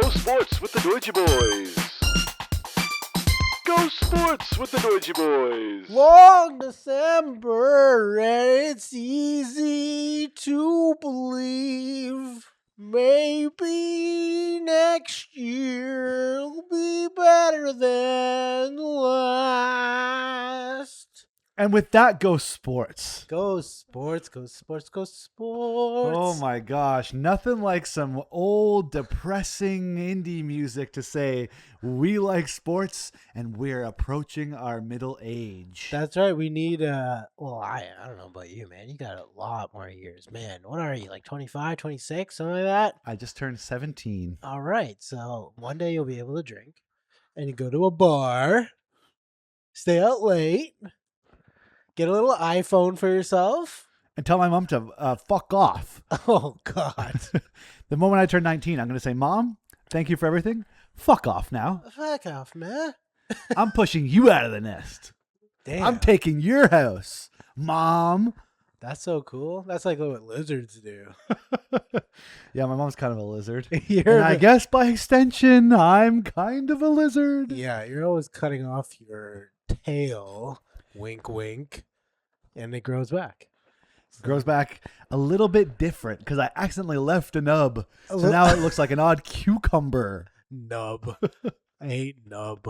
Go Sports with the Deutsche Boys. Go Sports with the Deutsche Boys. Long December, and it's easy to believe maybe next year will be better than last. And with that, go sports. Go sports, go sports, go sports. Oh my gosh. Nothing like some old, depressing indie music to say, we like sports and we're approaching our middle age. That's right. We need, I don't know about you, man. You got a lot more years. Man, what are you, like 25, 26, something like that? I just turned 17. All right. So one day you'll be able to drink and you go to a bar, stay out late, get a little iPhone for yourself. And tell my mom to fuck off. Oh, God. The moment I turn 19, I'm going to say, Mom, thank you for everything. Fuck off now. Fuck off, man. I'm pushing you out of the nest. Damn. I'm taking your house, Mom. That's so cool. That's like what lizards do. Yeah, my mom's kind of a lizard. You're And I guess by extension, I'm kind of a lizard. Yeah, you're always cutting off your tail. Wink, wink. And it grows back. It grows back a little bit different because I accidentally left a nub. So li- now it looks like an odd cucumber. Nub. I hate nub.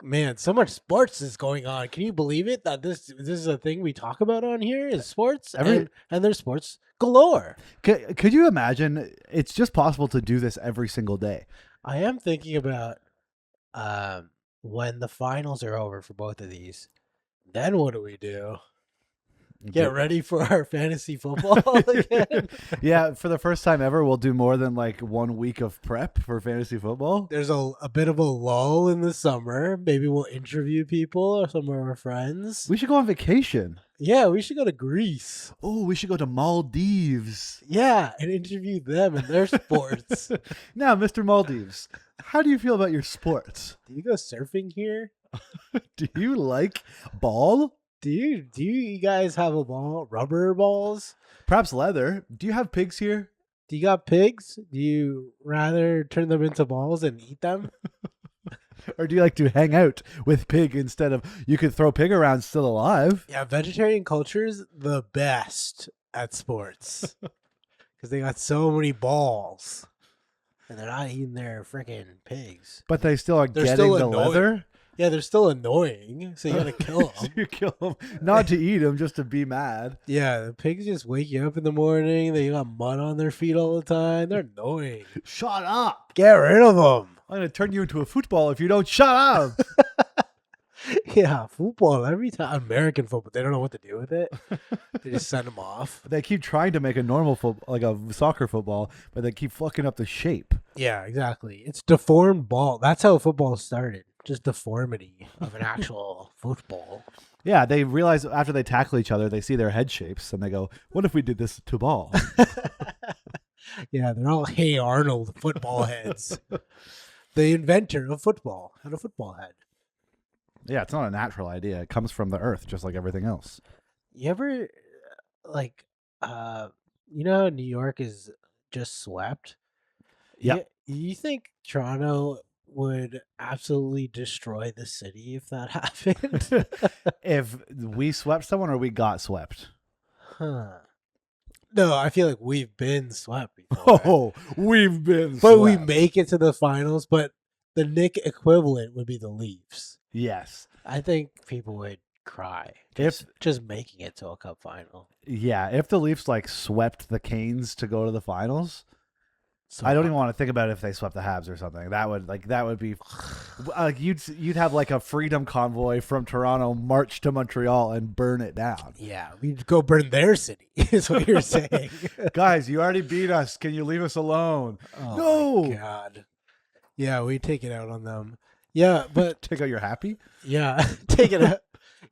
Man, so much sports is going on. Can you believe it? That this is a thing we talk about on here is sports, and there's sports galore. Could you imagine? It's just possible to do this every single day. I am thinking about when the finals are over for both of these. Then what do we do? Get ready for our fantasy football again? Yeah, for the first time ever, we'll do more than like 1 week of prep for fantasy football. There's a bit of a lull in the summer. Maybe we'll interview people or some of our friends. We should go on vacation. Yeah, we should go to Greece. Oh, we should go to Maldives. Yeah, and interview them and their sports. Now, Mr. Maldives, how do you feel about your sports? Do you go surfing here? Do you like ball? Do you guys have a ball? Rubber balls? Perhaps leather. Do you have pigs here? Do you got pigs? Do you rather turn them into balls and eat them? Or do you like to hang out with pig instead of you could throw pig around still alive? Yeah, vegetarian culture's the best at sports. Because they got so many balls. And they're not eating their freaking pigs. But they still are They're getting still the annoying. leather? Yeah, they're still annoying, so you gotta kill So them. you kill them, not to eat them, just to be mad. Yeah, the pigs just wake you up in the morning. They got mud on their feet all the time. They're annoying. Shut up. Get rid of them. I'm going to turn you into a football if you don't shut up. Yeah, football every time. American football. They don't know what to do with it. They just send them off. They keep trying to make a normal football, like a soccer football, but they keep fucking up the shape. Yeah, exactly. It's deformed ball. That's how football started. Just deformity of an actual football. Yeah, they realize after they tackle each other, they see their head shapes, and they go, what if we did this to ball? Yeah, they're all Hey Arnold football heads. The inventor of football had a football head. Yeah, it's not a natural idea. It comes from the earth, just like everything else. You ever, like, you know how New York is just swept? Yeah. You think Toronto would absolutely destroy the city if that happened? If we swept someone or we got swept? Huh. No, I feel like we've been swept before. Oh, we've been But swept. we make it to the finals, but the Knicks equivalent would be the Leafs. Yes. I think people would cry just making it to a cup final. Yeah, if the Leafs like swept the Canes to go to the finals, So I don't even want to think about if they swept the Habs or something. That would be like you'd have like a freedom convoy from Toronto march to Montreal and burn it down. Yeah, we'd go burn their city, is what you're saying. Guys, you already beat us. Can you leave us alone? Oh, No. my God. Yeah, we take it out on them. Yeah, but Take out your happy? yeah, take it out.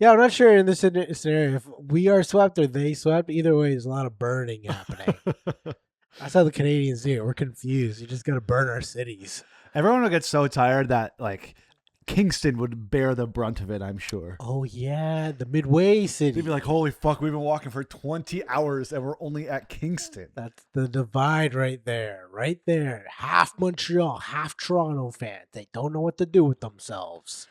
Yeah, I'm not sure in this scenario if we are swept or they swept. Either way, there's a lot of burning happening. That's how the Canadians do it. We're confused. You just got to burn our cities. Everyone will get so tired that like Kingston would bear the brunt of it, I'm sure. Oh yeah, the Midway City. They'd be like, holy fuck, we've been walking for 20 hours and we're only at Kingston. That's the divide right there. Right there. Half Montreal, half Toronto fans. They don't know what to do with themselves.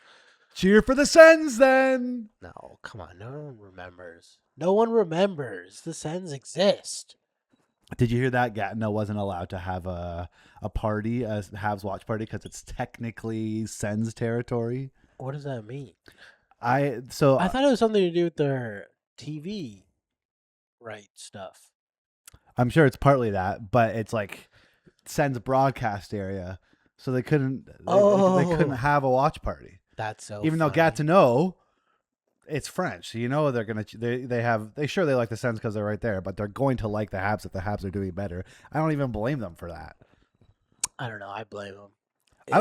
Cheer for the Sens then. No, come on. No one remembers. No one remembers. The Sens exist. Did you hear that Gatineau wasn't allowed to have a party, a Habs watch party, because it's technically Sens territory? What does that mean? I thought it was something to do with their TV right stuff. I'm sure it's partly that, but it's like Sens broadcast area, so they couldn't they couldn't have a watch party. That's so even though funny. Gatineau, it's French, so you know they're gonna they like the Sens because they're right there, but they're going to like the Habs if the Habs are doing better. I don't even blame them for that. I don't know. I blame them.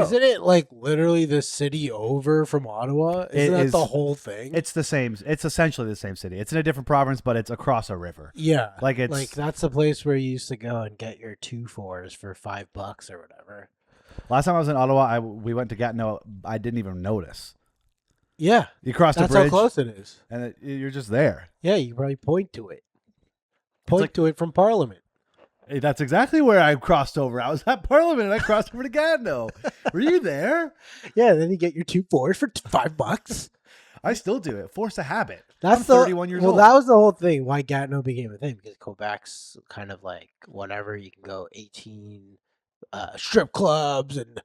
Isn't it like literally the city over from Ottawa? Isn't that the whole thing? It's the same. It's essentially the same city. It's in a different province, but it's across a river. Yeah, like that's the place where you used to go and get your 2-4s for $5 or whatever. Last time I was in Ottawa, we went to Gatineau. I didn't even notice. Yeah, you cross the bridge. That's how close it is, and you're just there. Yeah, you probably point to it. Point to it from Parliament. That's exactly where I crossed over. I was at Parliament and I crossed over to Gatineau. Were you there? Yeah, then you get your 2-4s for $5. I still do it. Force a habit. I'm 31 years old. Well, that was the whole thing. Why Gatineau became a thing, because Quebec's kind of like whatever. You can go 18 strip clubs and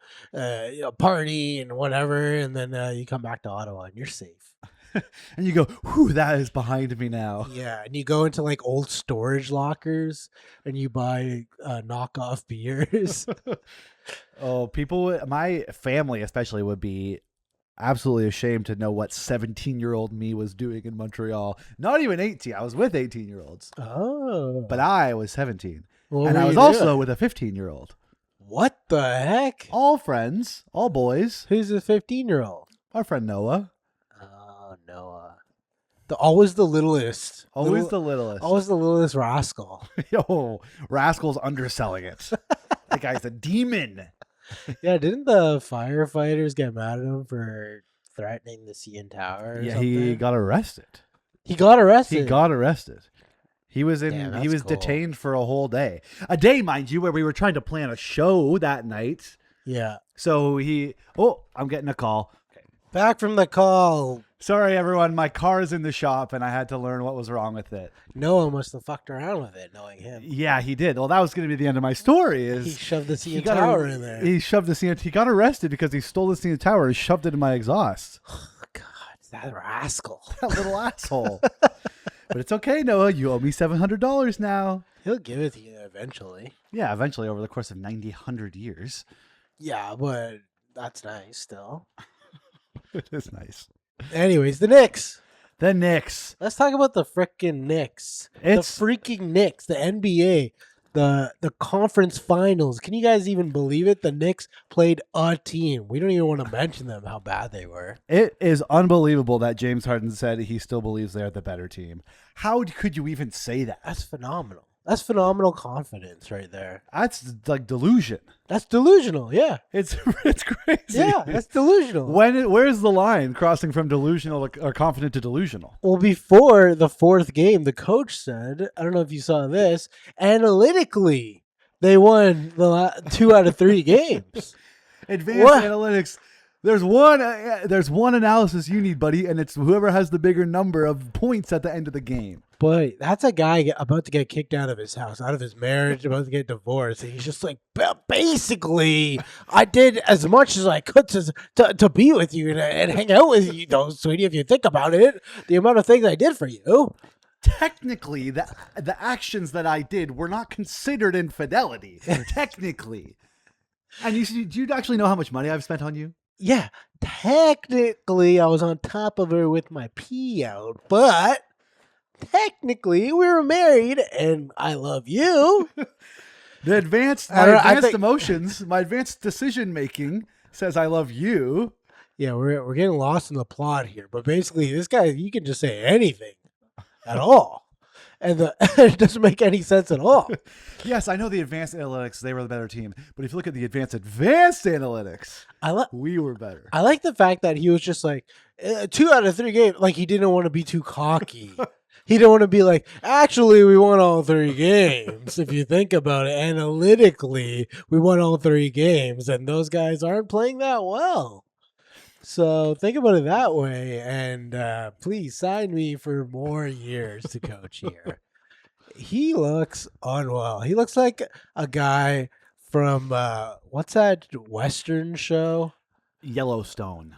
party and whatever, and then you come back to Ottawa and you're safe. And you go, whew, that is behind me now. Yeah, and you go into like old storage lockers and you buy knockoff beers. Oh, my family especially would be absolutely ashamed to know what 17-year-old me was doing in Montreal. Not even 18. I was with 18-year-olds. Oh. But I was 17. What and I was also with a 15-year-old. What the heck? All friends, all boys. Who's the 15-year-old? Our friend Noah. Oh, Noah. Always the littlest. Always the littlest. Always the littlest rascal. Yo, Rascal's underselling it. That guy's a demon. Yeah, didn't the firefighters get mad at him for threatening the CN Tower? Yeah, he got arrested. He got arrested. He got arrested. He was Cool. detained for a whole day. A day, mind you, where we were trying to plan a show that night. Yeah. So I'm getting a call. Okay. Back from the call. Sorry, everyone. My car is in the shop, and I had to learn what was wrong with it. Noah must have fucked around with it, knowing him. Yeah, he did. Well, that was going to be the end of my story. He shoved the CN Tower in there. He shoved the CN. He got arrested because he stole the CN Tower and shoved it in my exhaust. Oh, God, that rascal. That little asshole. But it's okay, Noah. You owe me $700 now. He'll give it to you eventually. Yeah, eventually over the course of 100 years. Yeah, but that's nice still. It is nice. Anyways, the Knicks. The Knicks. Let's talk about the freaking Knicks. The freaking Knicks, the NBA, the conference finals. Can you guys even believe it? The Knicks played a team. We don't even want to mention them, how bad they were. It is unbelievable that James Harden said he still believes they're the better team. How could you even say that? That's phenomenal. That's phenomenal confidence right there. That's like delusion. That's delusional, yeah. It's crazy. Yeah, that's delusional. Where's the line crossing from delusional or confident to delusional? Well, before the fourth game, the coach said, I don't know if you saw this, analytically, they won the 2 out of 3 games. Advanced analytics. There's one analysis you need, buddy, and it's whoever has the bigger number of points at the end of the game. But that's a guy about to get kicked out of his house, out of his marriage, about to get divorced. And he's just like, basically, I did as much as I could to be with you and hang out with you, though, sweetie, if you think about it. The amount of things I did for you. Technically, the actions that I did were not considered infidelity. Technically. And do you actually know how much money I've spent on you? Yeah, technically, I was on top of her with my pee out, but technically, we were married, and I love you. My advanced emotions, my advanced decision making says I love you. Yeah, we're getting lost in the plot here, but basically, this guy, you can just say anything at all. and it doesn't make any sense at all. Yes, I know the advanced analytics, they were the better team. But if you look at the advanced analytics, we were better. I like the fact that he was just like 2 out of 3 games. Like he didn't want to be too cocky. He didn't want to be like, actually, we won all 3 games. If you think about it, analytically, we won all 3 games, and those guys aren't playing that well. So think about it that way, and please sign me for more years to coach here. He looks unwell. He looks like a guy from what's that Western show? Yellowstone.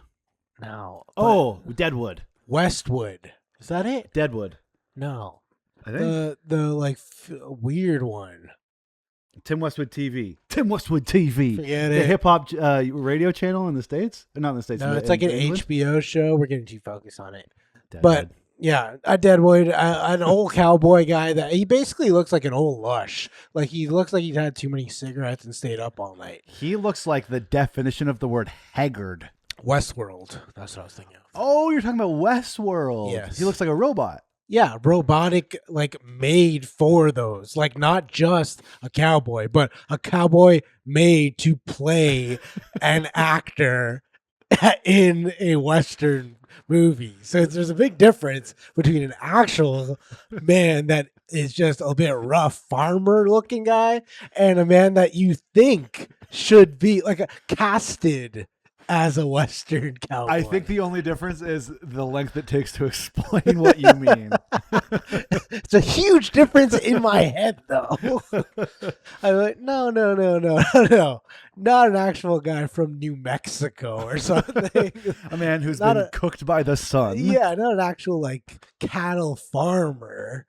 No. Oh, Deadwood. Westwood. Is that it? Deadwood. No. I think. The weird one. Tim Westwood TV. Tim Westwood TV. Forget the it. hip hop radio channel in the States? Not in the States. No, it's like an HBO show. We're getting too focused on it. Deadwood. But yeah, a Deadwood, an old cowboy guy that he basically looks like an old lush. Like he looks like he's had too many cigarettes and stayed up all night. He looks like the definition of the word haggard. Westworld. That's what I was thinking of. Oh, you're talking about Westworld. Yes. He looks like a robot. Yeah, robotic, like made for those. Like not just a cowboy, but a cowboy made to play an actor in a Western movie. So there's a big difference between an actual man that is just a bit rough farmer looking guy and a man that you think should be like casted as a Western cowboy. I think the only difference is the length it takes to explain what you mean. It's a huge difference in my head, though. I'm like, no. Not an actual guy from New Mexico or something. A man who's Not been cooked by the sun. Yeah, not an actual, like, cattle farmer,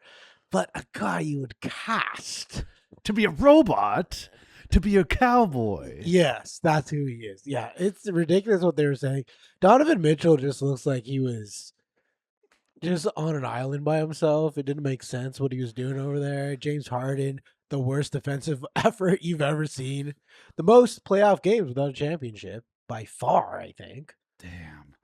but a guy you would cast. To be a robot. To be a cowboy. Yes, that's who he is. Yeah, it's ridiculous what they were saying. Donovan Mitchell just looks like he was just on an island by himself. It didn't make sense what he was doing over there. James Harden, the worst defensive effort you've ever seen. The most playoff games without a championship by far, I think. Damn.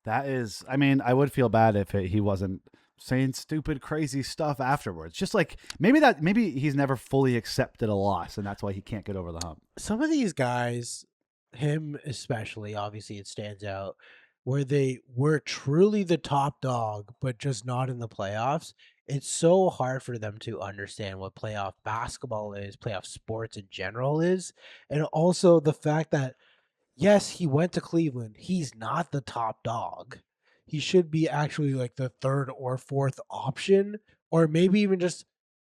That is, I mean, I would feel bad if he wasn't saying stupid, crazy stuff afterwards. Just like maybe he's never fully accepted a loss, and that's why he can't get over the hump. Some of these guys, him especially, obviously it stands out, where they were truly the top dog, but just not in the playoffs. It's so hard for them to understand what playoff basketball is, playoff sports in general is, and also the fact that, yes, he went to Cleveland. He's not the top dog. He should be actually like the 3rd or 4th option, or maybe even just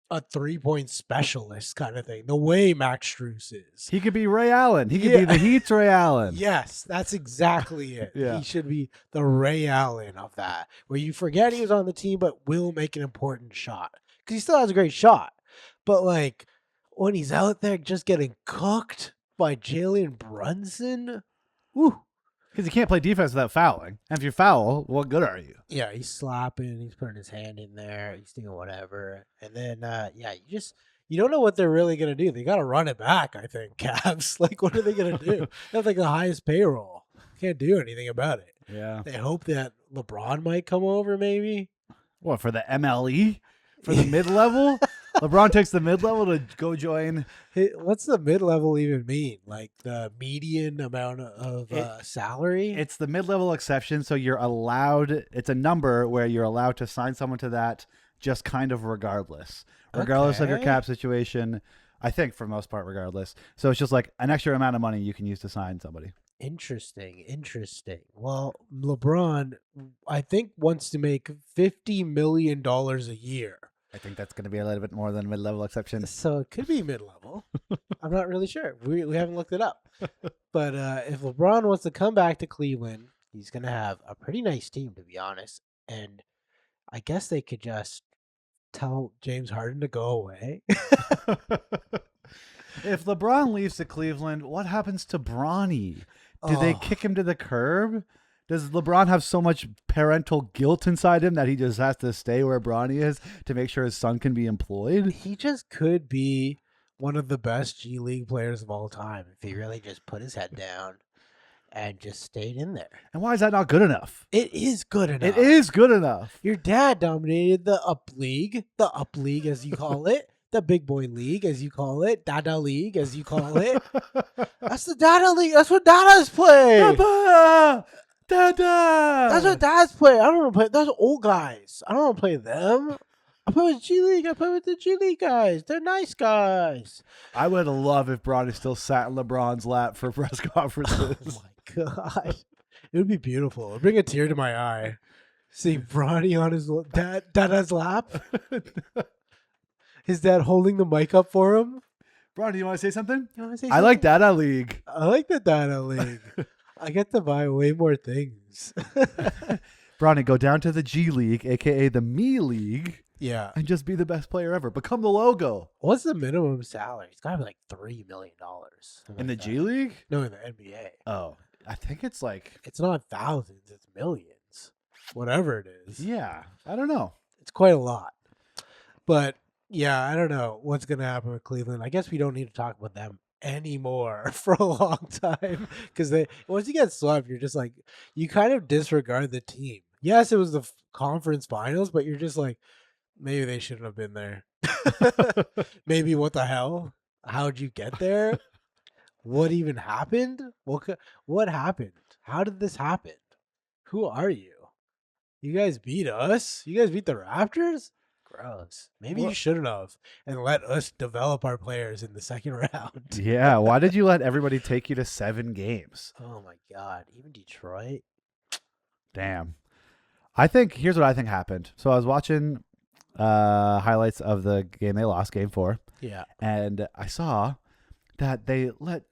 a 3-point specialist kind of thing. The way Max Strus is. He could be Ray Allen. He could be the Heat's Ray Allen. Yes, that's exactly it. Yeah. He should be the Ray Allen of that, where you forget he was on the team, but will make an important shot. Because he still has a great shot. But like when he's out there just getting cooked by Jalen Brunson, woo. Because you can't play defense without fouling. And if you foul, what good are you? Yeah, he's slapping. He's putting his hand in there. He's doing whatever. And then, you don't know what they're really going to do. They got to run it back, I think, Cavs. Like, what are they going to do? They have, like, the highest payroll. Can't do anything about it. Yeah. They hope that LeBron might come over, maybe. What, for the MLE? For the mid-level? LeBron takes the mid-level to go join. What's the mid-level even mean? Like the median amount of salary? It's the mid-level exception, so you're allowed, it's a number where you're allowed to sign someone to that just kind of regardless. Regardless of your cap situation, I think for most part regardless. So it's just like an extra amount of money you can use to sign somebody. Interesting. Well, LeBron, I think, wants to make $50 million a year. I think that's going to be a little bit more than mid-level exception. So it could be mid-level. I'm not really sure. We haven't looked it up. But if LeBron wants to come back to Cleveland, he's going to have a pretty nice team, to be honest. And I guess they could just tell James Harden to go away. If LeBron leaves to Cleveland, what happens to Bronny? Do they kick him to the curb? Does LeBron have so much parental guilt inside him that he just has to stay where Bronny is to make sure his son can be employed? He just could be one of the best G League players of all time if he really just put his head down and just stayed in there. And why is that not good enough? It is good enough. It is good enough. Your dad dominated the up league as you call it, the big boy league as you call it, Dada league as you call it. That's the Dada league. That's what Dadas play. Papa! Dada! That's what dads play. I don't want to play. Those old guys. I don't want to play them. I play with G League. I play with the G League guys. They're nice guys. I would love if Bronny still sat in LeBron's lap for press conferences. Oh my god, it would be beautiful. It would bring a tear to my eye. See Bronny on his dada's lap. His dad holding the mic up for him. Bronny, you want to say something? You wanna say I like something? Dada League. I like the Dada League. I get to buy way more things. Bronny, go down to the G League, a.k.a. the Me League, Yeah. and just be the best player ever. Become the logo. What's the minimum salary? It's got to be like $3 million. In the G League? No, in the NBA. Oh, I think it's like, It's not thousands, it's millions. Whatever it is. yeah, I don't know. It's quite a lot. But yeah, I don't know what's going to happen with Cleveland. I guess we don't need to talk about them anymore for a long time because once you get swept, you're just like, you kind of disregard the team. Yes, it was the conference finals, but you're just like, maybe they shouldn't have been there. Maybe what the hell? How'd you get there? What even happened? What happened? How did this happen? Who are you? You guys beat us? You guys beat the Raptors? Gross. Maybe you shouldn't have and let us develop our players in the second round. Yeah, why did you let everybody take you to 7 games? Oh my God. Even Detroit? Damn. Here's what I think happened. So I was watching highlights of the game they lost, game 4. Yeah. And I saw that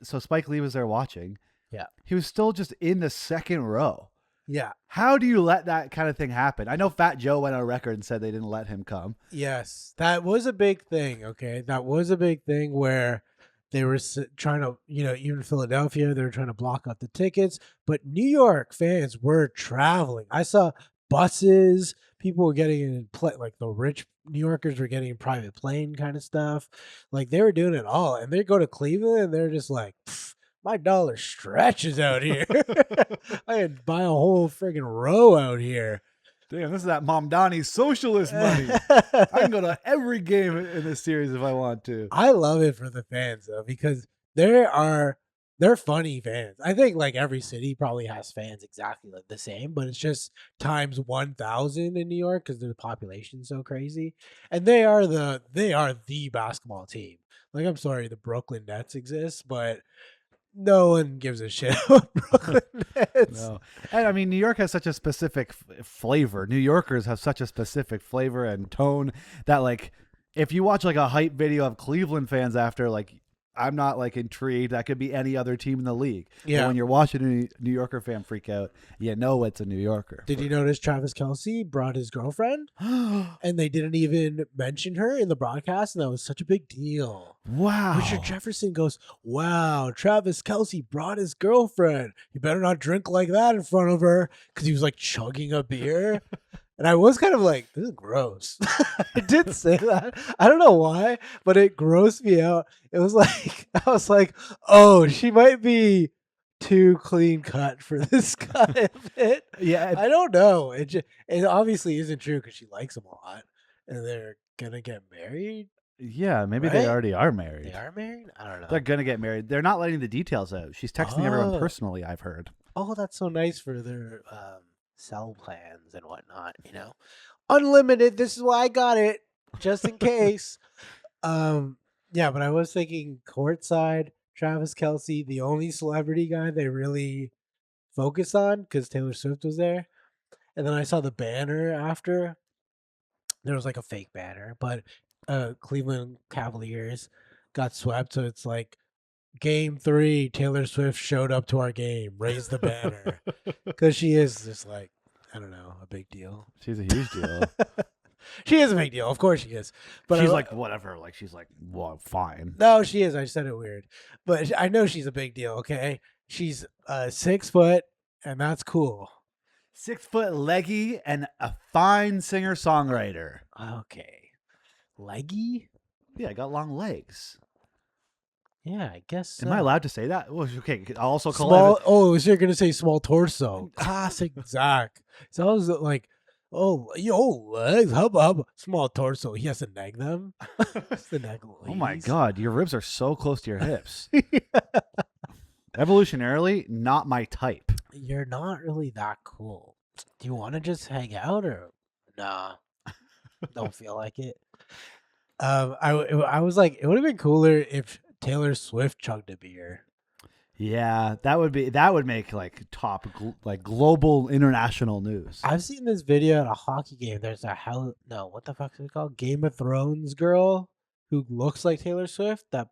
so Spike Lee was there watching. Yeah. He was still just in the second row. Yeah. How do you let that kind of thing happen? I know Fat Joe went on record and said they didn't let him come. Yes. That was a big thing. Okay. That was a big thing where they were trying to, even Philadelphia, they were trying to block out the tickets, but New York fans were traveling. I saw buses, people were getting in like the rich New Yorkers were getting private plane kind of stuff. Like they were doing it all. And they go to Cleveland and they're just like, my dollar stretches out here. I could buy a whole friggin' row out here. Damn, this is that Mom Donnie's socialist money. I can go to every game in this series if I want to. I love it for the fans though, because they're funny fans. I think like every city probably has fans exactly like the same, but it's just times 1,000 in New York because the population's so crazy. And they are the basketball team. Like I'm sorry, the Brooklyn Nets exist, but no one gives a shit about Brooklyn Nets. No. And I mean, New York has such a specific flavor. New Yorkers have such a specific flavor and tone that, like, if you watch like a hype video of Cleveland fans after, like, I'm not like intrigued. That could be any other team in the league. Yeah. But when you're watching a New Yorker fan freak out, you know it's a New Yorker. Did you notice Travis Kelce brought his girlfriend? And they didn't even mention her in the broadcast, and that was such a big deal. Wow. Richard Jefferson goes, wow, Travis Kelce brought his girlfriend. You better not drink like that in front of her, because he was like chugging a beer. And I was kind of like, this is gross. I did say that. I don't know why, but it grossed me out. It was like, I was like, oh, she might be too clean cut for this kind of it. Yeah. I don't know. It obviously isn't true because she likes him a lot. And they're going to get married. Yeah, maybe Right? they already are married. They are married? I don't know. They're going to get married. They're not letting the details out. She's texting everyone personally, I've heard. Oh, that's so nice for their cell plans and whatnot, unlimited. This is why I got it, just in case. Yeah, but I was thinking courtside, Travis Kelce, the only celebrity guy they really focused on because Taylor Swift was there. And then I saw the banner after. There was like a fake banner, but Cleveland Cavaliers got swept, so it's like Game 3, Taylor Swift showed up to our game, raised the banner. Because she is just like, I don't know, a big deal. She's a huge deal. She is a big deal. Of course she is. But She's like, whatever. Like, she's like, well, fine. No, she is. I said it weird. But I know she's a big deal, okay? She's 6 foot, and that's cool. 6 foot leggy and a fine singer-songwriter. Okay. Leggy? Yeah, I got long legs. Yeah, I guess. Am I so. allowed to say that? Well, okay, I'll also call Small. Evan. Oh, so you're gonna say small torso? Classic Zach. So I was like, oh, legs, hubba. Small torso. He has to neg them. It's the neg Oh my ladies. God, your ribs are so close to your hips. Evolutionarily, not my type. You're not really that cool. Do you want to just hang out or nah? Don't feel like it. I was like, it would have been cooler if Taylor Swift chugged a beer. Yeah, that would make like top like global international news. I've seen this video at a hockey game. There's a what the fuck is it called? Game of Thrones girl who looks like Taylor Swift. That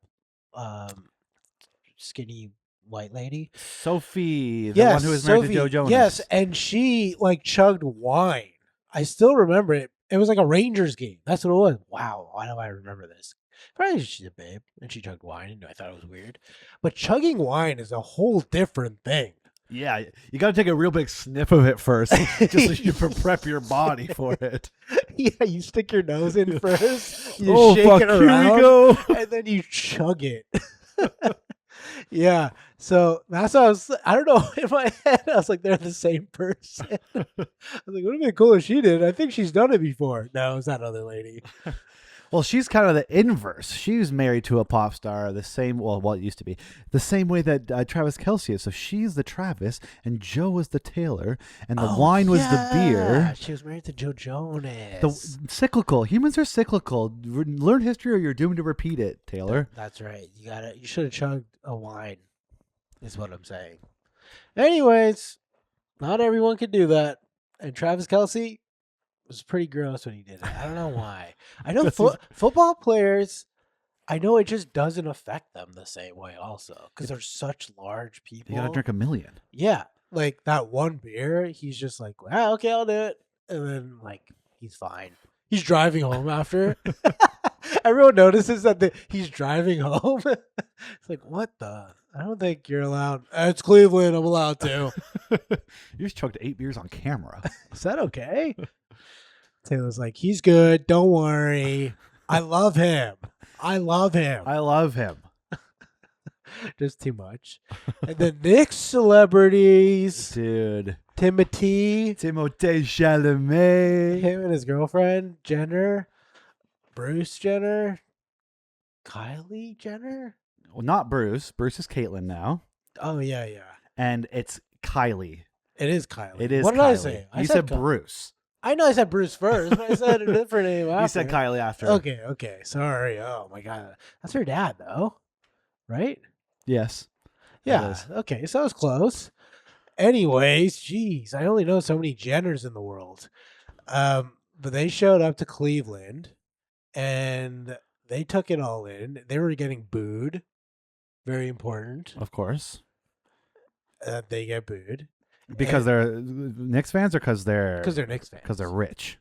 skinny white lady. Sophie, the one who was married to Joe Jonas. Yes, and she like chugged wine. I still remember it. It was like a Rangers game. That's what it was. Wow, why do I remember this? Probably she's a babe and she chugged wine and I thought it was weird. But chugging wine is a whole different thing. Yeah, you got to take a real big sniff of it first, just so you can prep your body for it. Yeah, you stick your nose in first, you Oh, shake fuck, it here we around, go. and then you chug it. Yeah, so that's what I don't know, in my head, I was like, they're the same person. I was like, would have been cool if she did. I think she's done it before. No, it's that other lady. Well, she's kind of the inverse. She's married to a pop star the same, well, it used to be, the same way that Travis Kelce is. So she's the Travis, and Joe was the Taylor, and the wine was the beer. She was married to Joe Jonas. The cyclical. Humans are cyclical. Learn history or you're doomed to repeat it, Taylor. That's right. You should have chugged a wine, is what I'm saying. Anyways, not everyone can do that. And Travis Kelce was pretty gross when he did it. I don't know why. I know football players, I know it just doesn't affect them the same way also because they're such large people. You got to drink a million. Yeah. Like that one beer, he's just like, wow, okay, I'll do it. And then like he's fine. He's driving home after. Everyone notices that he's driving home. It's like, what the? I don't think you're allowed. It's Cleveland. I'm allowed to. You just chugged 8 beers on camera. Is that okay? Taylor's like, he's good. Don't worry. I love him. I love him. I love him. Just too much. And the Knicks celebrities. Dude. Timothée Chalamet. Him and his girlfriend, Jenner. Bruce Jenner. Kylie Jenner. Well, not Bruce. Bruce is Caitlyn now. Oh, yeah. And it's Kylie. It is Kylie. It is What did Kylie. I say? You said Kylie. Bruce. I know I said Bruce first, but I said a different name after. You said Kylie after. Okay. Sorry. Oh, my God. That's her dad, though. Right? Yes. Yeah. Okay. So I was close. Anyways, geez, I only know so many Jenners in the world. But they showed up to Cleveland and they took it all in. They were getting booed. Very important. Of course. They get booed. Because they're Knicks fans or because they're Knicks fans. Because they're rich.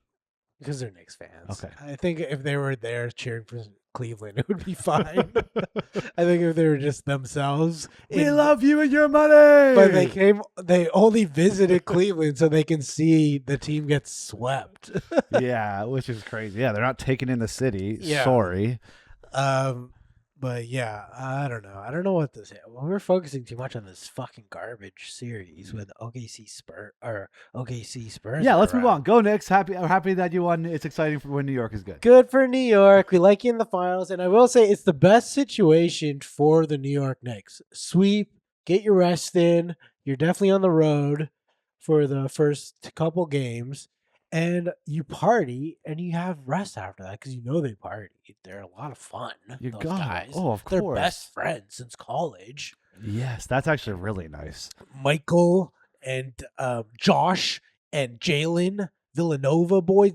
Because they're Knicks fans. Okay. I think if they were there cheering for Cleveland, it would be fine. I think if they were just themselves. We love you and your money. But they only visited Cleveland so they can see the team get swept. Yeah, which is crazy. Yeah, they're not taking in the city. Yeah. Sorry. But yeah, I don't know. I don't know what to say. Well, we're focusing too much on this fucking garbage series with OKC Spurs. Yeah, let's move on. Go Knicks. Happy that you won. It's exciting for when New York is good. Good for New York. We like you in the finals. And I will say it's the best situation for the New York Knicks. Sweep, get your rest in. You're definitely on the road for the first couple games. And you party and you have rest after that because you know they party. They're a lot of fun. You those got it. guys. Oh, of They're course. best friends since college. Yes, that's actually really nice. Michael and Josh and Jalen, the Nova boys.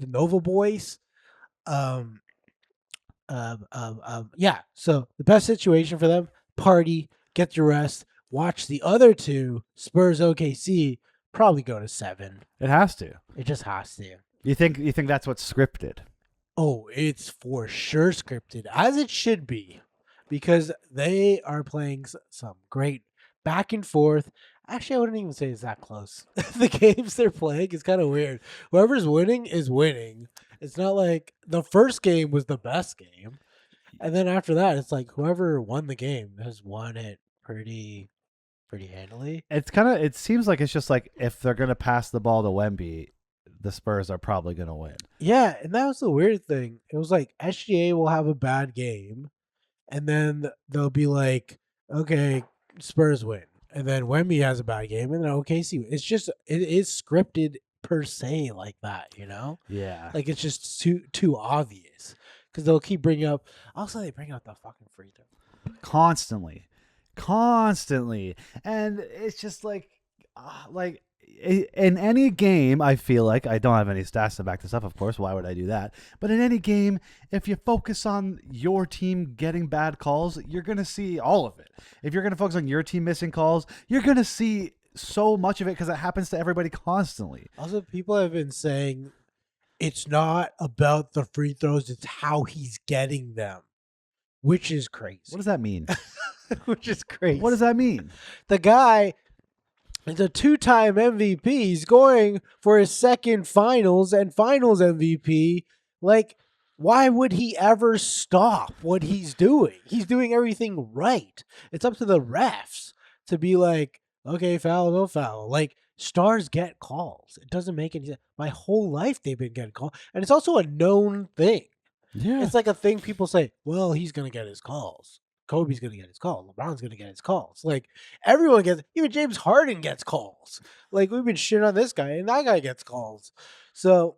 Yeah. So the best situation for them: party, get your rest, watch the other two Spurs OKC. Probably go to 7. It has to. It just has to. You think that's what's scripted? Oh, it's for sure scripted, as it should be, because they are playing some great back and forth. Actually, I wouldn't even say it's that close. The games they're playing is kind of weird. Whoever's winning is winning. It's not like the first game was the best game. And then after that, it's like whoever won the game has won it pretty handily. It seems like it's just like if they're gonna pass the ball to Wemby, the Spurs are probably gonna win. Yeah, and that was the weird thing. It was like SGA will have a bad game, and then they'll be like, okay, Spurs win. And then Wemby has a bad game, and then OKC win. It's just, it is scripted per se like that, you know? Yeah. Like, it's just too obvious. Because they'll keep bringing up, also, they bring up the fucking free throw. Constantly. And it's just like in any game, I feel like, I don't have any stats to back this up, of course, why would I do that? But in any game, if you focus on your team getting bad calls, you're going to see all of it. If you're going to focus on your team missing calls, you're going to see so much of it because it happens to everybody constantly. Also, people have been saying it's not about the free throws, it's how he's getting them, which is crazy. What does that mean? Which is crazy. What does that mean? The guy is a 2-time MVP. He's going for his second finals and finals MVP. Like, why would he ever stop what he's doing? He's doing everything right. It's up to the refs to be like, okay, foul, no foul. Like, stars get calls. It doesn't make any sense. My whole life they've been getting calls. And it's also a known thing. Yeah. It's like a thing people say, well, he's going to get his calls. Kobe's going to get his calls. LeBron's going to get his calls. Like, everyone gets, even James Harden gets calls. Like, we've been shitting on this guy, and that guy gets calls. So,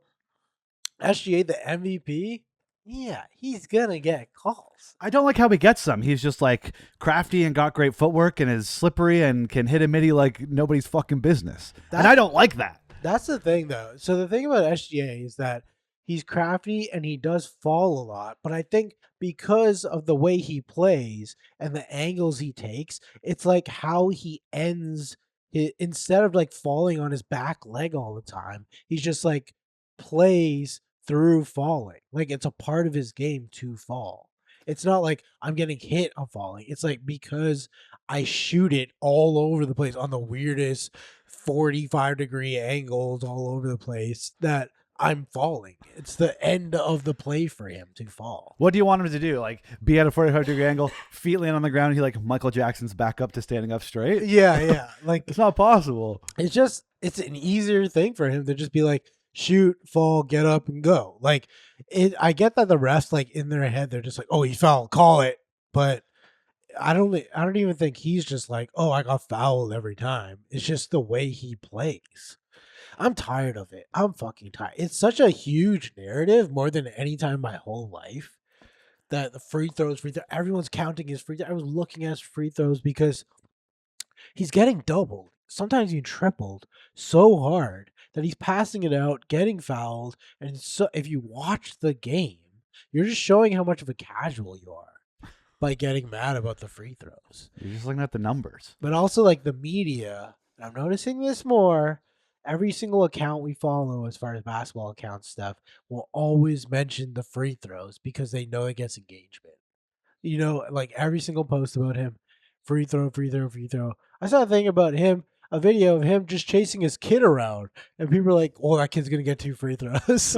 SGA, the MVP, yeah, he's going to get calls. I don't like how he gets them. He's just like crafty and got great footwork and is slippery and can hit a midi like nobody's fucking business. And I don't like that. That's the thing, though. So, the thing about SGA is that he's crafty and he does fall a lot, but I think because of the way he plays and the angles he takes, it's like how he ends it, instead of like falling on his back leg all the time, he's just like plays through falling. Like it's a part of his game to fall. It's not like I'm getting hit on falling. It's like because I shoot it all over the place on the weirdest 45-degree angles all over the place that I'm falling. It's the end of the play for him to fall. What do you want him to do? Like be at a 45-degree angle, feet land on the ground, and he like Michael Jackson's back up to standing up straight? Yeah. Like It's not possible. it's an easier thing for him to just be like shoot, fall, get up, and go. Like I get that the refs like in their head they're just like, oh, he fouled, call it. But I don't even think he's just like, oh, I got fouled every time. It's just the way he plays. I'm tired of it. I'm fucking tired. It's such a huge narrative more than any time in my whole life that the free throws, everyone's counting his free throws. I was looking at his free throws because he's getting doubled, sometimes even tripled so hard that he's passing it out, getting fouled. And so if you watch the game, you're just showing how much of a casual you are by getting mad about the free throws. You're just looking at the numbers. But also like the media, I'm noticing this more. Every single account we follow as far as basketball account stuff will always mention the free throws because they know it gets engagement. You know, like every single post about him, free throw, free throw, free throw. I saw a thing about him, a video of him just chasing his kid around, and people are like, oh, that kid's going to get 2 free throws.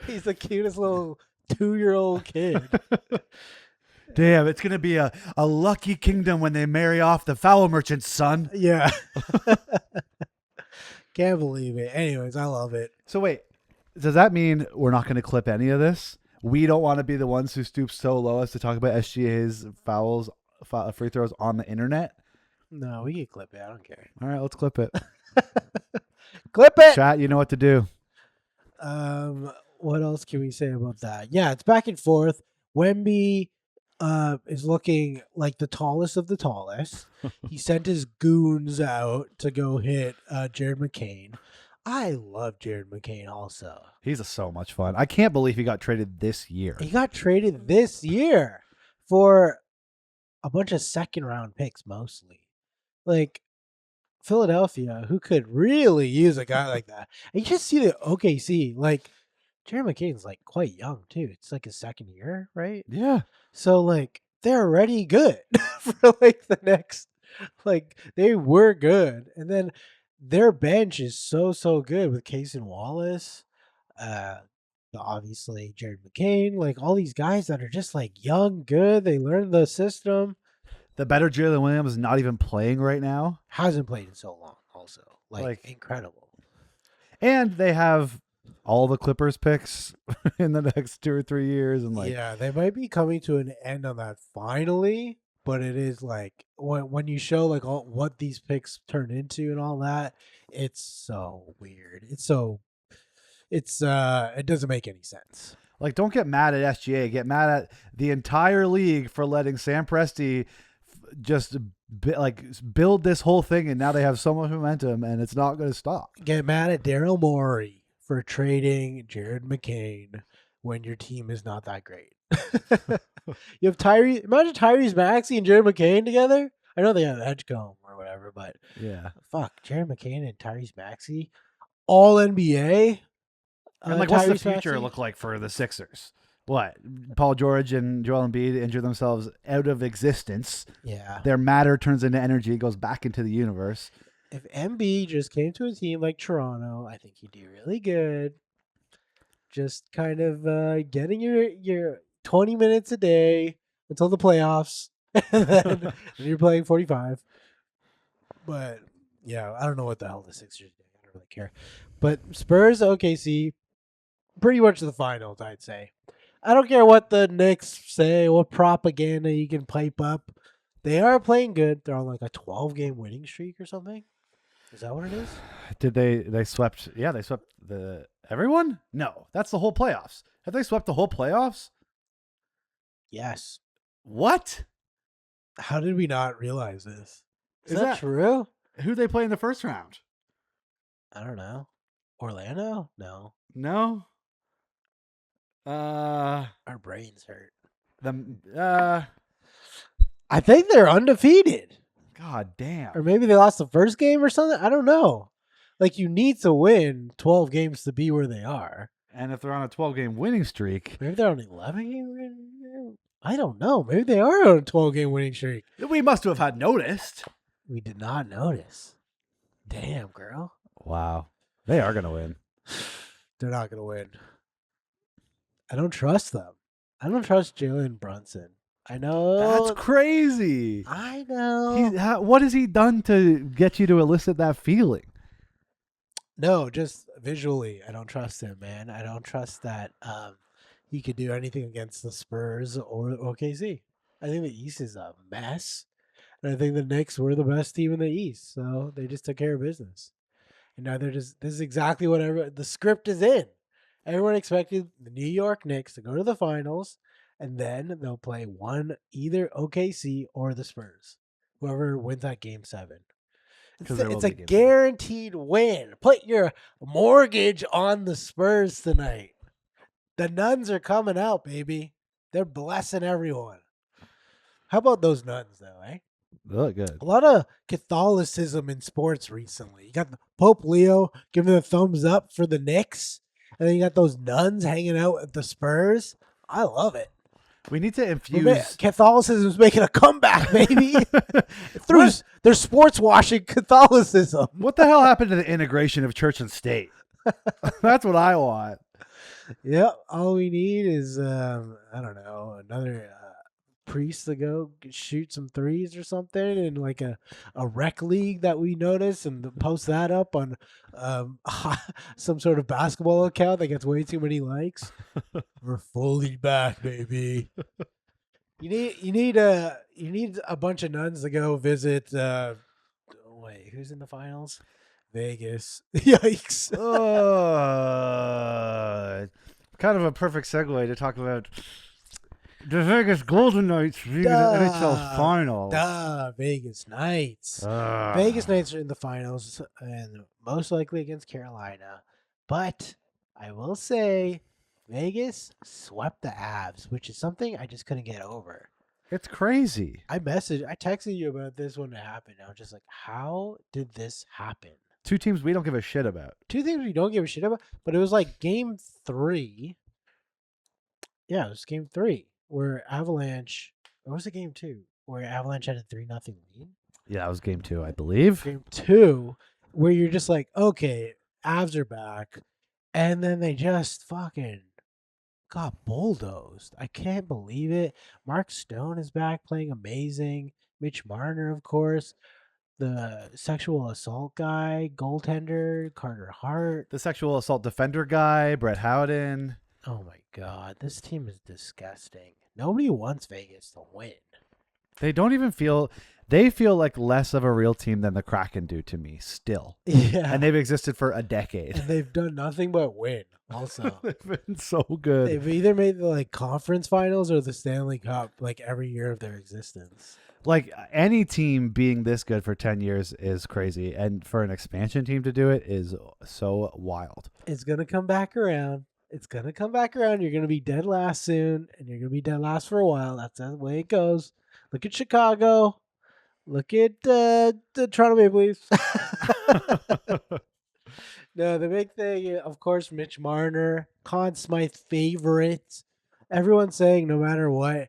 He's the cutest little 2-year-old kid. Damn, it's going to be a lucky kingdom when they marry off the foul merchant's son. Yeah. Can't believe it. Anyways, I love it. So wait, does that mean we're not going to clip any of this? We don't want to be the ones who stoop so low as to talk about SGA's free throws on the internet? No, we can clip it. I don't care. All right, let's clip it. Clip it! Chat, you know what to do. What else can we say about that? Yeah, it's back and forth. Wemby is looking like the tallest of the tallest. He sent his goons out to go hit Jared McCain. I love Jared McCain also. He's so much fun. I can't believe he got traded this year. He got traded this year for a bunch of second-round picks mostly. Like Philadelphia, who could really use a guy like that. And you just see the OKC, like Jared McCain's like quite young too. It's like his second year, right? Yeah. So like they're already good for like the next, like they were good, and then their bench is so good with Case and Wallace. obviously Jared McCain, like all these guys that are just like young, good. They learn the system. The better Jalen Williams is not even playing right now. Hasn't played in so long. Also, Like- incredible. And they have all the Clippers picks in the next 2 or 3 years. And Yeah, they might be coming to an end on that finally. But it is like when you show like all what these picks turn into and all that, it's so weird. It doesn't make any sense. Like, don't get mad at SGA. Get mad at the entire league for letting Sam Presti just build this whole thing, and now they have so much momentum, and it's not going to stop. Get mad at Daryl Morey for trading Jared McCain when your team is not that great. You have Tyrese. Imagine Tyrese Maxey and Jared McCain together. I know they have Edgecombe or whatever, but Yeah. fuck, Jared McCain and Tyrese Maxey, all NBA. And what's the Tyrese future Maxey? look like for the Sixers? What? Paul George and Joel Embiid injure themselves out of existence. Yeah. Their matter turns into energy, goes back into the universe. If MB just came to a team like Toronto, I think he'd do really good. Just kind of getting your 20 minutes a day until the playoffs, and then you're playing 45. But yeah, I don't know what the hell the Sixers do. I don't really care. But Spurs, OKC, pretty much the finals, I'd say. I don't care what the Knicks say, what propaganda you can pipe up. They are playing good. They're on like a 12-game winning streak or something. Is that what it is? Did they swept? Yeah, they swept everyone. No, that's the whole playoffs. Have they swept the whole playoffs? Yes. What? How did we not realize this? Is Is that that- true? Who they play in the first round? I don't know. Orlando? No. No. Our brains hurt. The I think they're undefeated. God damn. Or maybe they lost the first game or something. I don't know. Like, you need to win 12 games to be where they are. And if they're on a 12-game winning streak, Maybe they're on 11 game. I don't know. Maybe they are on a 12-game winning streak. we must have had noticed. We did not notice. Damn, girl. Wow. They are going to win. They're not going to win. I don't trust them. I don't trust Jalen Brunson. I know. That's crazy. I know. What has he done to get you to elicit that feeling? No, just visually, I don't trust him, man. I don't trust that he could do anything against the Spurs or OKC. I think the East is a mess, and I think the Knicks were the best team in the East, so they just took care of business. And now they're just, this is exactly what the script is in. Everyone expected the New York Knicks to go to the finals, and then they'll play either OKC or the Spurs. Whoever wins that game 7. 'Cause there will It's a be game 7. guaranteed win. Put your mortgage on the Spurs tonight. The nuns are coming out, baby. They're blessing everyone. How about those nuns, though, eh? They look good. A lot of Catholicism in sports recently. You got Pope Leo giving a thumbs up for the Knicks, and then you got those nuns hanging out at the Spurs. I love it. We need to infuse. Catholicism's making a comeback, baby. They're sports washing Catholicism. What the hell happened to the integration of church and state? That's what I want. Yep. All we need is I don't know, another priest to go shoot some threes or something in like a rec league that we notice and post that up on some sort of basketball account that gets way too many likes. We're fully back, baby. You need a bunch of nuns to go visit wait, who's in the finals? Vegas. Yikes. Kind of a perfect segue to talk about the Vegas Golden Knights being in the NHL Finals. Vegas Knights. Vegas Knights are in the finals and most likely against Carolina. But I will say Vegas swept the Avs, which is something I just couldn't get over. It's crazy. I texted you about this when it happened. I was just like, how did this happen? Two teams we don't give a shit about. Two things we don't give a shit about, but it was like game 3. Yeah, it was game 3 where Avalanche, or was it game 2 where Avalanche had a 3-0 lead? Yeah, that was game 2, I believe. Game 2 where you're just like, okay, Avs are back, and then they just fucking got bulldozed. I can't believe it. Mark Stone is back playing amazing. Mitch Marner, of course. The sexual assault guy, goaltender, Carter Hart. The sexual assault defender guy, Brett Howden. Oh my God, this team is disgusting. Nobody wants Vegas to win. They don't even feel. They feel like less of a real team than the Kraken do to me still. Yeah. And they've existed for a decade. And they've done nothing but win also. They've been so good. They've either made the like conference finals or the Stanley Cup like every year of their existence. Like any team being this good for 10 years is crazy. And for an expansion team to do it is so wild. It's going to come back around. It's going to come back around. You're going to be dead last soon, and you're going to be dead last for a while. That's the way it goes. Look at Chicago. Look at the Toronto Maple Leafs. No, the big thing, of course, Mitch Marner, Conn Smythe favorite. Everyone's saying no matter what,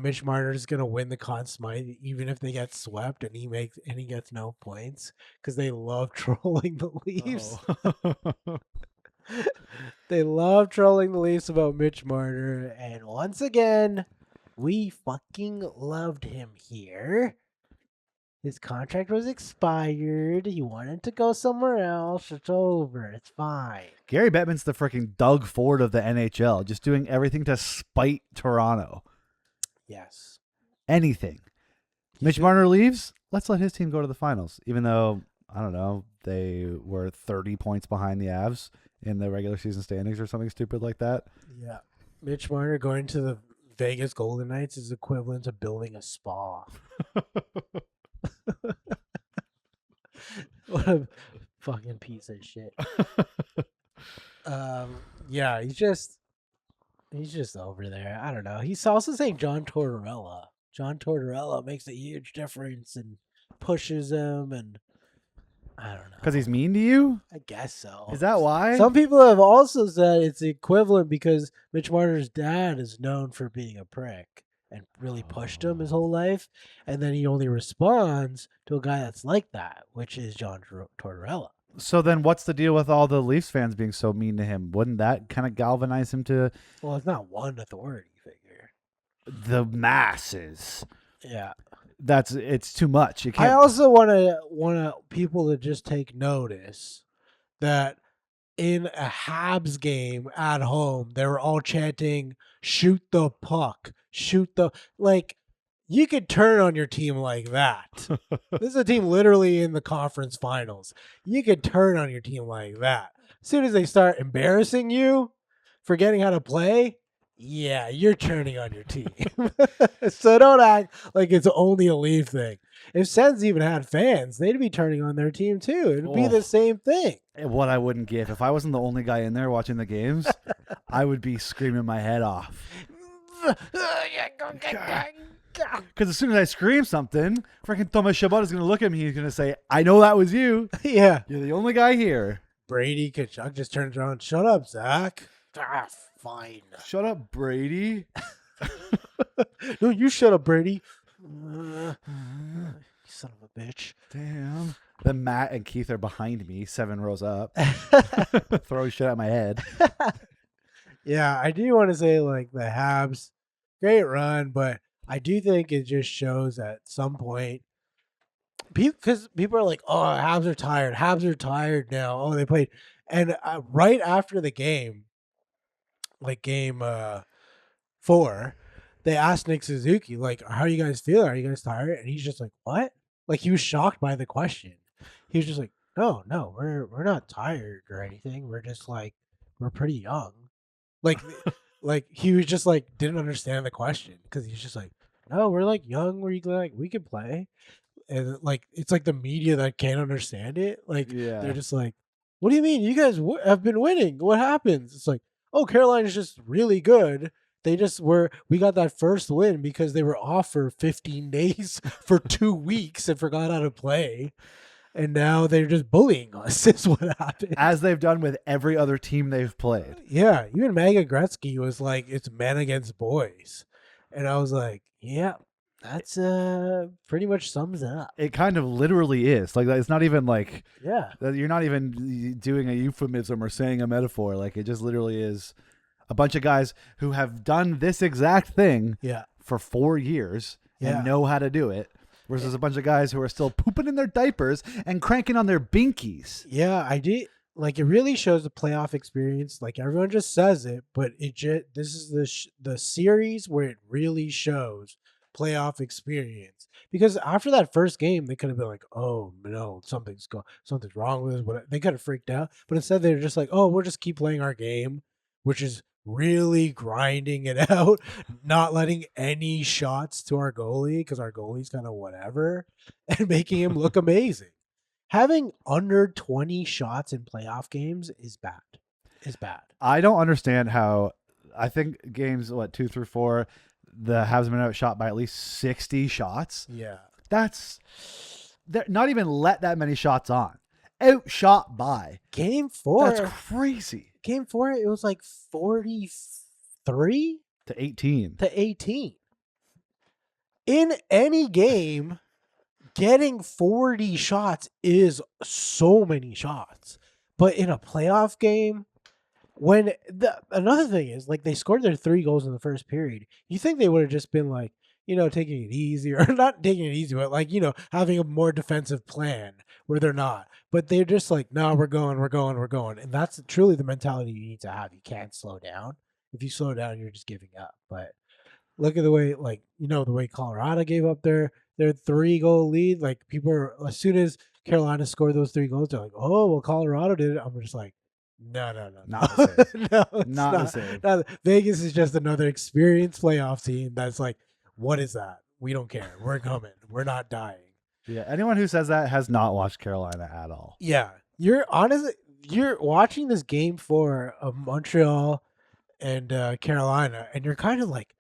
Mitch Marner is gonna win the Conn Smythe, even if they get swept and he gets no points, because they love trolling the Leafs. Oh. They love trolling the Leafs about Mitch Marner, and once again, we fucking loved him here. His contract was expired. He wanted to go somewhere else. It's over. It's fine. Gary Bettman's the freaking Doug Ford of the NHL, just doing everything to spite Toronto. Yes. Anything. Mitch Marner leaves, let's let his team go to the finals, even though, I don't know, they were 30 points behind the Avs in the regular season standings or something stupid like that. Yeah. Mitch Marner going to the Vegas Golden Knights is equivalent to building a spa. What a fucking piece of shit. Yeah, he's just over there. I don't know. He's also saying John Tortorella. John Tortorella makes a huge difference and pushes him, and I don't know. Because he's mean to you? I guess so. Is that why? Some people have also said it's equivalent because Mitch Marner's dad is known for being a prick and really pushed him his whole life, and then he only responds to a guy that's like that, which is John Tortorella. So then what's the deal with all the Leafs fans being so mean to him? Wouldn't that kind of galvanize him to... Well, it's not one authority figure. The masses. Yeah. It's too much. You I can't... also want people to just take notice that in a Habs game at home, they were all chanting, "Shoot the puck, shoot the..." Like, you could turn on your team like that. This is a team literally in the conference finals. You could turn on your team like that. As soon as they start embarrassing you, forgetting how to play, yeah, you're turning on your team. So don't act like it's only a Leaf thing. If Sens even had fans, they'd be turning on their team too. It'd be the same thing. What I wouldn't give. If I wasn't the only guy in there watching the games, I would be screaming my head off. Because as soon as I scream something, freaking Thomas Chabot is going to look at me. He's going to say, "I know that was you. Yeah. You're the only guy here." Brady Kachuk just turns around. "Shut up, Zach." "Ah, fine." Shut up, Brady. "No, you shut up, Brady." "You son of a bitch." Damn. Then Matt and Keith are behind me, 7 rows up, throwing shit at my head. Yeah, I do want to say, like, the Habs, great run, but I do think it just shows at some point, because people are like, "Oh, Habs are tired. Habs are tired now. Oh, they played." And right after the game, like game 4, they asked Nick Suzuki, like, "How are you guys feeling? Are you guys tired?" And he's just like, "What?" Like, he was shocked by the question. He was just like, no, we're not tired or anything. We're just like, we're pretty young." Like, like he was just like, didn't understand the question, because he's just like, "No, we're like young. We can play." And like, it's like the media that can't understand it. Like, Yeah. they're just like, "What do you mean? You guys have been winning. What happens?" It's like, "Oh, Carolina's just really good. We got that first win because they were off for 15 days for 2 weeks and forgot how to play. And now they're just bullying us," is what happened. As they've done with every other team they've played. Yeah, even Mega Gretzky was like, "It's men against boys." And I was like, yeah, that's pretty much sums it up. It kind of literally is. Like, it's not even like, Yeah. you're not even doing a euphemism or saying a metaphor. Like, it just literally is A bunch of guys who have done this exact thing Yeah. for 4 years Yeah. and know how to do it, versus a bunch of guys who are still pooping in their diapers and cranking on their binkies. Yeah, I did. Like, it really shows the playoff experience. Like, everyone just says it, but this is the series where it really shows playoff experience. Because after that first game, they could have been like, "Oh no, something's wrong with us." But they could have freaked out. But instead, they're just like, "Oh, we'll just keep playing our game," which is really grinding it out, not letting any shots to our goalie because our goalie's kind of whatever, and making him look amazing. Having under 20 shots in playoff games is bad. I don't understand how. I think games 2 through 4, the Habs have been outshot by at least 60 shots. Yeah. They're not even let that many shots on. Outshot by. Game 4. That's crazy. Game 4, it was like 43 To 18. to 18. In any game, getting 40 shots is so many shots. But in a playoff game, another thing is, like, they scored their 3 goals in the first period. You think they would have just been like, taking it easy, or not taking it easy, but like, having a more defensive plan where they're not. But they're just like, no, we're going. And that's truly the mentality you need to have. You can't slow down. If you slow down, you're just giving up. But look at the way, the way Colorado gave up their 3-goal lead. Like, people are, as soon as Carolina scored those 3 goals, they're like, oh, well, Colorado did it. I'm just like, no. Not the same. No, it's Not the same. Vegas is just another experienced playoff team that's like, what is that? We don't care. We're coming. We're not dying. Yeah, anyone who says that has not watched Carolina at all. Yeah. You're watching this game 4 of Montreal and Carolina, and you're kind of like,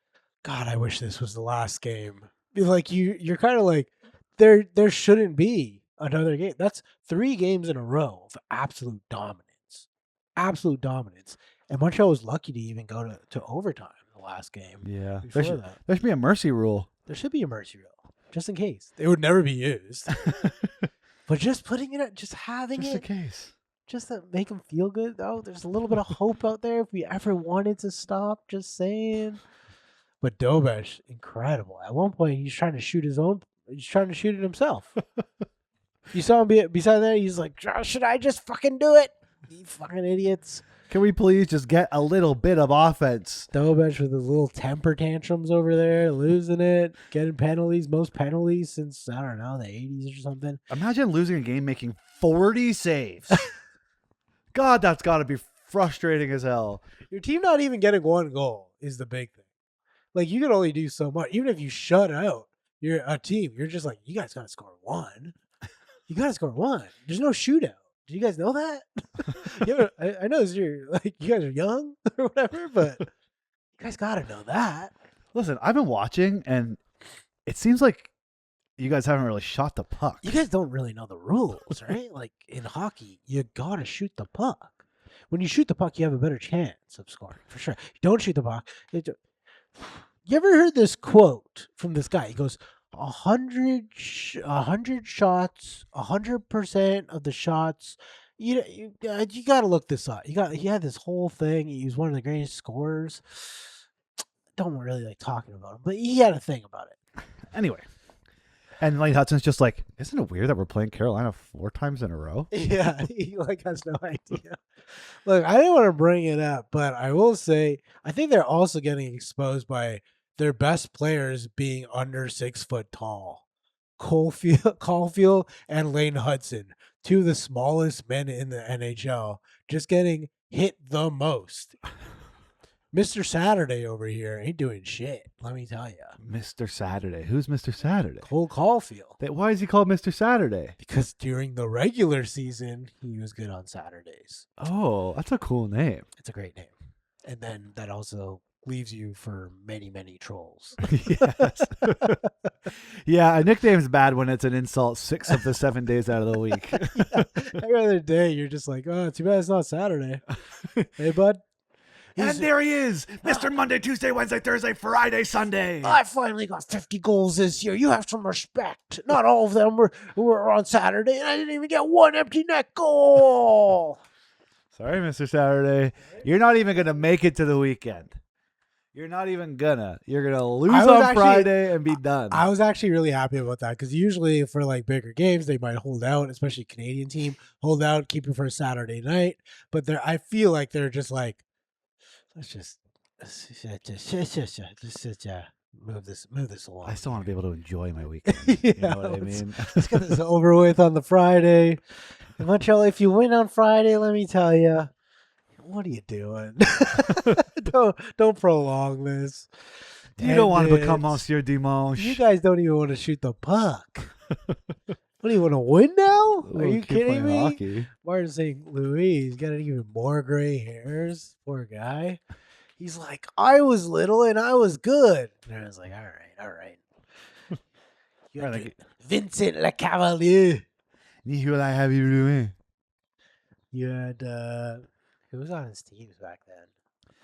God, I wish this was the last game. Like, you're kind of like, there shouldn't be another game. That's 3 games in a row of absolute dominance. And Montreal was lucky to even go to overtime the last game. Yeah. There There should be a mercy rule. There should be a mercy rule, just in case. It would never be used. But just putting it, just having Just it, in case. just to make them feel good. Oh, there's a little bit of hope out there if we ever wanted to stop. Just saying. But Dobesh, incredible. At one point, he's trying to shoot it himself. You saw him beside that. He's like, should I just fucking do it? You fucking idiots. Can we please just get a little bit of offense? Dobesh with his little temper tantrums over there, losing it, getting penalties, most penalties since, I don't know, the 80s or something. Imagine losing a game making 40 saves. God, that's got to be frustrating as hell. Your team not even getting 1 goal is the big thing. Like, you can only do so much. Even if you shut out a team, you're just like, you guys got to score 1. You got to score 1. There's no shootout. Do you guys know that? I know you guys are young or whatever, but you guys got to know that. Listen, I've been watching, and it seems like you guys haven't really shot the puck. You guys don't really know the rules, right? Like, in hockey, you got to shoot the puck. When you shoot the puck, you have a better chance of scoring, for sure. You don't shoot the puck. You ever heard this quote from this guy? He goes, 100 shots, 100% of the shots. You got to look this up. He had this whole thing. He was one of the greatest scorers. Don't really like talking about him, but he had a thing about it. Anyway. And Lane Hudson's just like, isn't it weird that we're playing Carolina 4 times in a row? Yeah, he has no idea. Look, I didn't want to bring it up, but I will say I think they're also getting exposed by their best players being under 6 foot tall. Caulfield and Lane Hudson, 2 of the smallest men in the NHL, just getting hit the most. Mr. Saturday over here ain't doing shit, let me tell you. Mr. Saturday. Who's Mr. Saturday? Cole Caulfield. Why is he called Mr. Saturday? Because during the regular season, he was good on Saturdays. Oh, that's a cool name. It's a great name. And then that also leaves you for many, many trolls. Yes. Yeah, a nickname's bad when it's an insult 6 of the 7 days out of the week. Yeah. Every other day, you're just like, oh, too bad it's not Saturday. Hey, bud. And there he is, Mr. Monday, Tuesday, Wednesday, Thursday, Friday, Sunday. I finally got 50 goals this year. You have some respect. Not all of them were on Saturday, and I didn't even get 1 empty net goal. Sorry, Mr. Saturday. You're not even going to make it to the weekend. You're not even gonna. You're going to lose on Friday and be done. I was actually really happy about that because usually for like bigger games, they might hold out, especially Canadian team, hold out, keep it for a Saturday night. But I feel like they're just like, let's just move this along. I still want to be able to enjoy my weekend. You know what I mean? Let's get this over with on the Friday. In Montreal, if you win on Friday, let me tell you, what are you doing? don't prolong this. You don't want to become Monsieur Dimanche. You guys don't even want to shoot the puck. What do you want to win now? Are you kidding me? Hockey. Martin St. Louis, he's got even more gray hairs. Poor guy. He's like, I was little and I was good. And I was like, all right. You're like Vincent Le Cavalier. Ni what I have you doing? You had who was on his teams back then?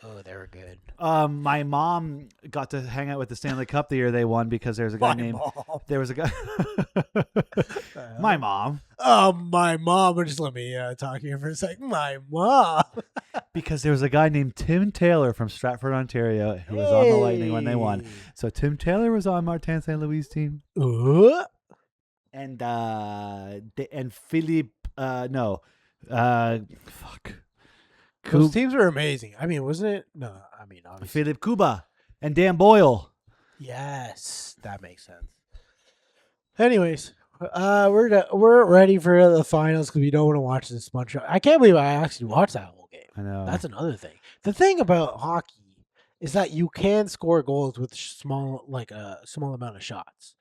Oh, they were good. My mom got to hang out with the Stanley Cup the year they won because there was a guy there was a guy. My mom. Oh, my mom. But just let me talk here for a second. My mom. Because there was a guy named Tim Taylor from Stratford, Ontario, who was on the Lightning when they won. So Tim Taylor was on Martin St. Louis' team. And Philippe, Those teams were amazing. I mean, wasn't it? No, I mean, obviously. Philippe Kuba and Dan Boyle. Yes, that makes sense. Anyways, we're ready for the finals because we don't want to watch this Montreal. I can't believe I actually watched that whole game. I know. That's another thing. The thing about hockey is that you can score goals with small amount of shots.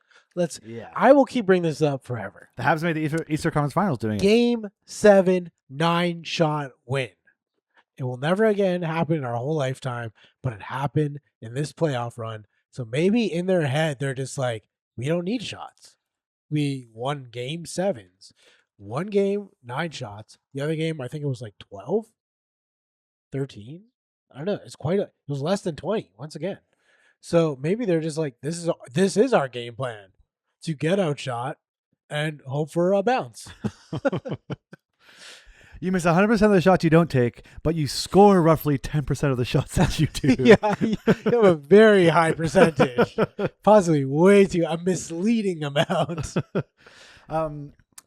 I will keep bringing this up forever. The Habs made the Eastern Conference Finals doing it. Game 7, 9-shot win. It will never again happen in our whole lifetime, but it happened in this playoff run. So maybe in their head, they're just like, we don't need shots. We won game 7s. One game, 9 shots. The other game, I think it was like 12, 13. I don't know. It was less than 20 once again. So maybe they're just like, this is our game plan to get outshot and hope for a bounce. You miss 100% of the shots you don't take, but you score roughly 10% of the shots that you do. Yeah, you have a very high percentage. Possibly a misleading amount.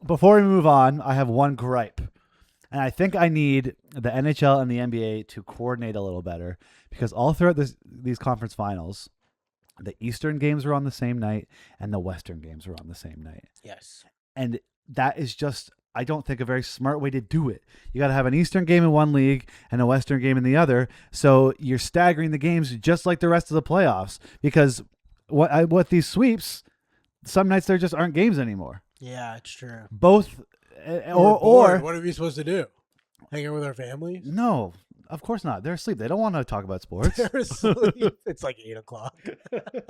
Before we move on, I have one gripe. And I think I need the NHL and the NBA to coordinate a little better because all throughout these conference finals, the Eastern games were on the same night and the Western games were on the same night. Yes. And that is just, I don't think, a very smart way to do it. You got to have an Eastern game in one league and a Western game in the other. So you're staggering the games just like the rest of the playoffs because what these sweeps, some nights there just aren't games anymore. Yeah, it's true. Both or what are we supposed to do? Hang out with our families? No, of course not. They're asleep. They don't want to talk about sports. They're asleep. It's like 8:00.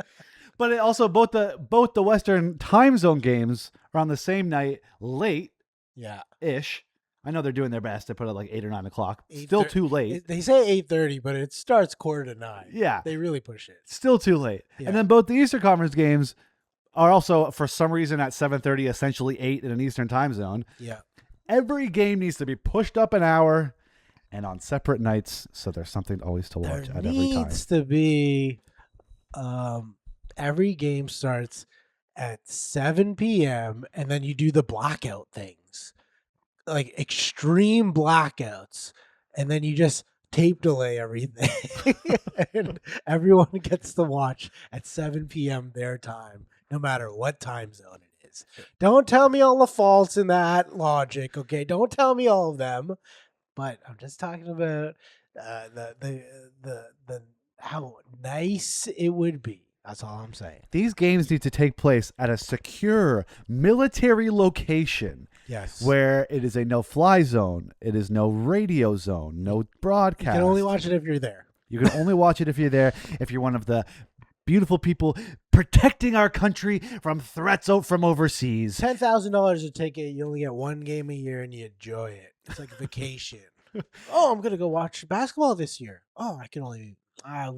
But also both the Western time zone games are on the same night, late. Yeah. Ish. I know they're doing their best to put it like 8 or 9 o'clock. Still too late. They say 8:30, but it starts 8:45. Yeah. They really push it. Still too late. Yeah. And then both the Eastern Conference games are also, for some reason, at 7:30, essentially 8 in an Eastern time zone. Yeah. Every game needs to be pushed up an hour and on separate nights, so there's something always to watch at every time. There needs to be every game starts at 7 p.m. and then you do the blackout things, like extreme blackouts, and then you just tape delay everything and everyone gets to watch at 7 p.m. their time, no matter what time zone it is. Don't tell me all the faults in that logic, okay? Don't tell me all of them, but I'm just talking about the how nice it would be. That's all I'm saying. These games need to take place at a secure military location. Yes. Where it is a no-fly zone. It is no radio zone, no broadcast. You can only watch it if you're there. You can only watch it if you're there, if you're one of the beautiful people protecting our country from threats from overseas. $10,000 a ticket. You only get one game a year and you enjoy it. It's like a vacation. Oh, I'm going to go watch basketball this year. Oh, I can only...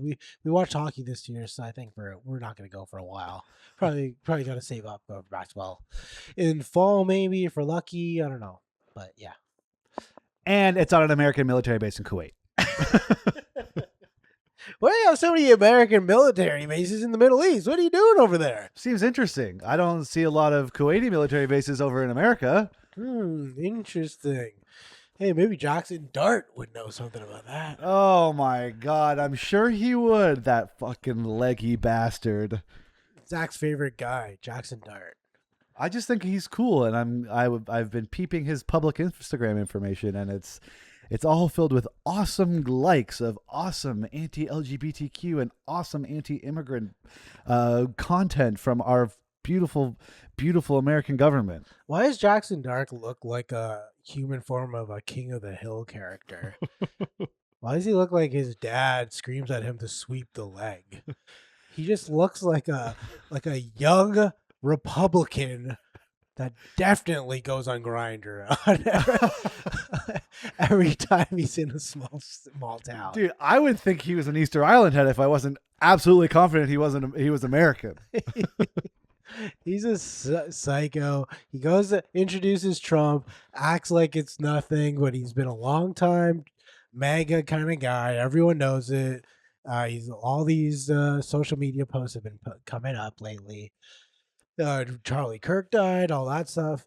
we watched hockey this year, so I think we're not going to go for a while. Probably got to save up for basketball in fall, maybe if we're lucky. I don't know, but yeah. And it's on an American military base in Kuwait. Why do you have so many American military bases in the Middle East? What are you doing over there? Seems interesting. I don't see a lot of Kuwaiti military bases over in America. Interesting. Hey, maybe Jackson Dart would know something about that. Oh my God, I'm sure he would. That fucking leggy bastard. Zach's favorite guy, Jackson Dart. I just think he's cool, and I've been peeping his public Instagram information, and it's all filled with awesome likes of awesome anti-LGBTQ and awesome anti-immigrant content from our beautiful, beautiful American government. Why does Jackson Dart look like a human form of a King of the Hill character? Why does he look like his dad screams at him to sweep the leg? He just looks like a young Republican that definitely goes on Grindr every time he's in a small town. Dude, I would think he was an Easter Island head if I wasn't absolutely confident he was American. He's a psycho. He goes to introduces Trump, acts like it's nothing, but he's been a long time MAGA kind of guy. Everyone knows it. He's all these social media posts have been coming up lately. Charlie Kirk died, all that stuff.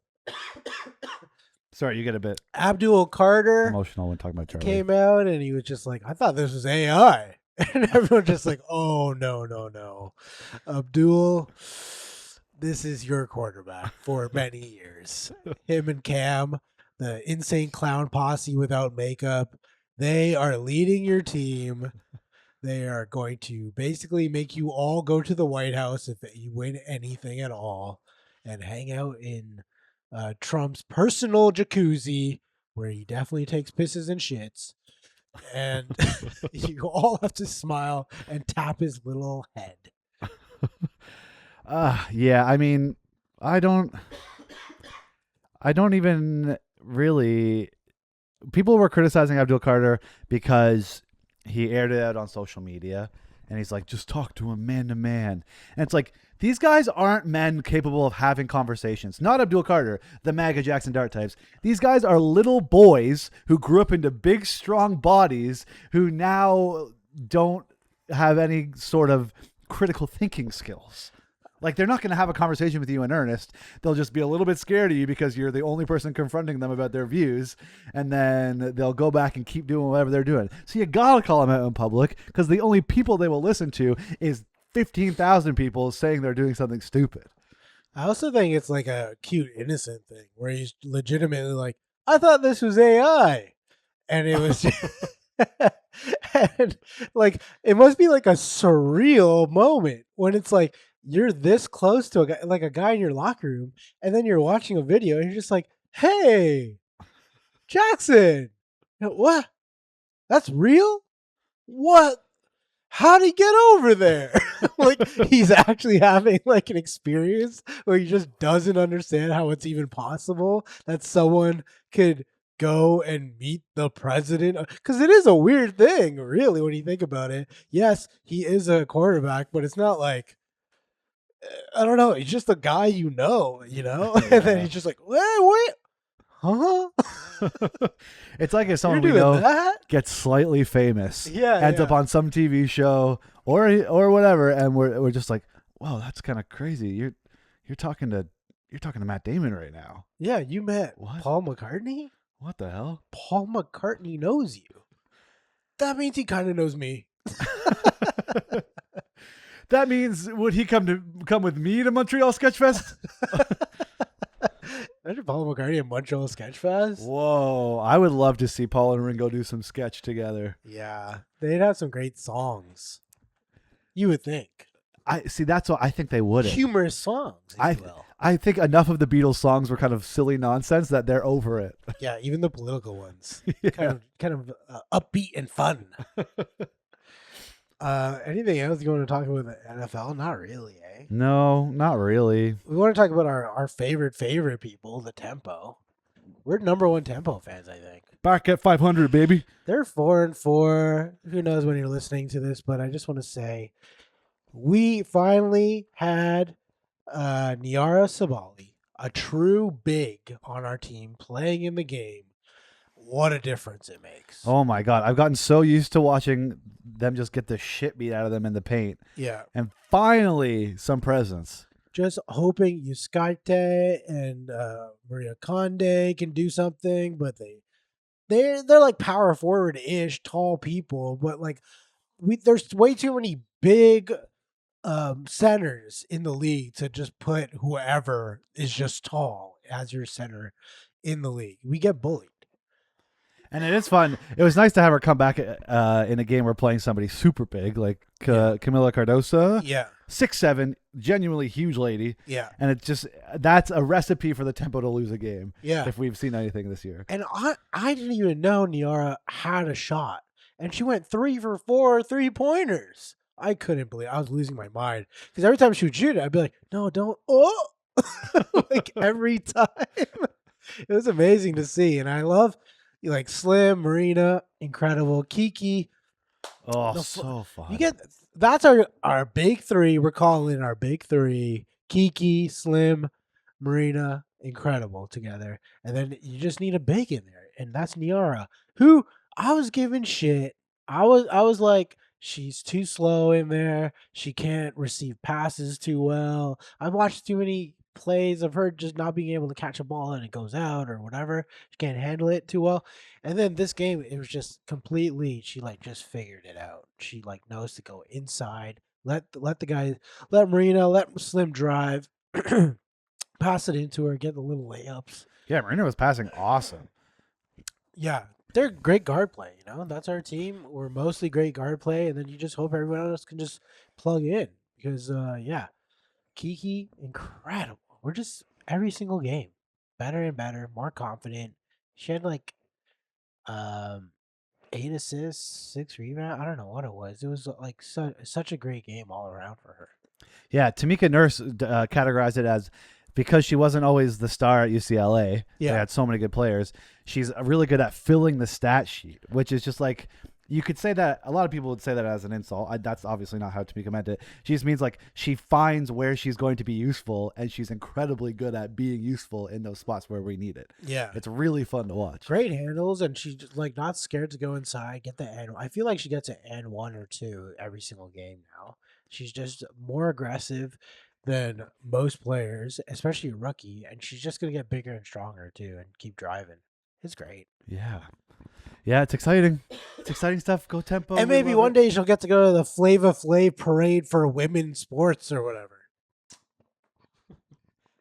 Sorry, you get a bit Abdul Carter emotional when talking about Charlie. came out, and he was just like, I thought this was AI. And everyone just like, oh, no. Abdul, this is your quarterback for many years. Him and Cam, the insane clown posse without makeup, they are leading your team. They are going to basically make you all go to the White House if you win anything at all and hang out in Trump's personal jacuzzi where he definitely takes pisses and shits. And you all have to smile and tap his little head. Yeah, I mean, I don't even really. People were criticizing Abdul Carter because he aired it out on social media, and he's like, just talk to him man to man. And it's like, these guys aren't men capable of having conversations. Not Abdul Carter, the MAGA Jackson Dart types. These guys are little boys who grew up into big, strong bodies who now don't have any sort of critical thinking skills. Like, they're not going to have a conversation with you in earnest. They'll just be a little bit scared of you because you're the only person confronting them about their views. And then they'll go back and keep doing whatever they're doing. So you got to call them out in public, because the only people they will listen to is 15,000 people saying they're doing something stupid. I also think it's like a cute, innocent thing where he's legitimately like, I thought this was AI. And it was and like, it must be like a surreal moment when it's like, you're this close to a guy in your locker room, and then you're watching a video and you're just like, hey, Jackson, what? That's real? What? How'd he get over there? Like, he's actually having like an experience where he just doesn't understand how it's even possible that someone could go and meet the president. Because it is a weird thing, really, when you think about it. Yes, he is a quarterback, but it's not like, I don't know. He's just a guy you know? Yeah. And then he's just like, wait, huh? It's like if someone You're we doing know that? gets slightly famous, Yeah, ends up on some TV show or whatever, and we're just like, wow, that's kind of crazy. You're talking to Matt Damon right now. Yeah, you met What? Paul McCartney? What the hell? Paul McCartney knows you. That means he kind of knows me. That means, would he come with me to Montreal Sketchfest? Imagine Paul McCartney and Montreal Sketchfest. Whoa, I would love to see Paul and Ringo do some sketch together. Yeah, they'd have some great songs. You would think. That's what I think they wouldn't. Humorous songs, if you will. I think enough of the Beatles songs were kind of silly nonsense that they're over it. Yeah, even the political ones. Yeah. Kind of upbeat and fun. Anything else you want to talk about the NFL? Not really, eh? No, not really. We want to talk about our favorite people, the Tempo. We're number one Tempo fans, I think. Back at 500, baby. They're 4-4. Who knows when you're listening to this, but I just want to say we finally had Nyara Sabally, a true big on our team, playing in the game. what a difference it makes. Oh my God. I've gotten so used to watching them just get the shit beat out of them in the paint. Yeah. And finally, some presence. Just hoping Yuskaite and Maria Conde can do something, but they're like power forward-ish, tall people, but like there's way too many big centers in the league to just put whoever is just tall as your center in the league. We get bullied. And it is fun. It was nice to have her come back in a game where playing somebody super big like Camila Cardoso. Yeah. 6'7", genuinely huge lady. Yeah. And it's just, that's a recipe for the Tempo to lose a game. Yeah. If we've seen anything this year. And I didn't even know Nyara had a shot. And she went 3 for 4 3-pointers. I couldn't believe it. I was losing my mind. Because every time she would shoot it, I'd be like, no, don't. Oh! Like every time. It was amazing to see. And I love like Slim, Marina, incredible. Kiki. Oh, so fun. That's our big three. We're calling our big three. Kiki, Slim, Marina, incredible together. And then you just need a big in there. And that's Nyara, who I was giving shit. I was like, she's too slow in there. She can't receive passes too well. I've watched too many plays of her just not being able to catch a ball and it goes out or whatever. She can't handle it too well. And then this game, it was just completely, she like just figured it out. She like knows to go inside, let Marina, let Slim drive, pass it into her, get the little layups. Yeah, Marina was passing awesome. Yeah, they're great guard play. That's our team. We're mostly great guard play, and then you just hope everyone else can just plug in because, Kiki, incredible. We're just every single game better and better, more confident. She had like 8 assists, 6 rebounds. I don't know what it was. It was like such a great game all around for her. Yeah, Tamika Nurse categorized it as because she wasn't always the star at UCLA. Yeah. They had so many good players. She's really good at filling the stat sheet, which is just like, you could say that, a lot of people would say that as an insult. That's obviously not how Tamika meant it. She just means like she finds where she's going to be useful, and she's incredibly good at being useful in those spots where we need it. Yeah. It's really fun to watch. Great handles, and she's just, like not scared to go inside, get the end. I feel like she gets an and 1 or 2 every single game now. She's just more aggressive than most players, especially a rookie, and she's just going to get bigger and stronger too and keep driving. It's great. Yeah. Yeah, it's exciting. It's exciting stuff. Go Tempo. And maybe one day she'll get to go to the Flava Flav parade for women's sports or whatever.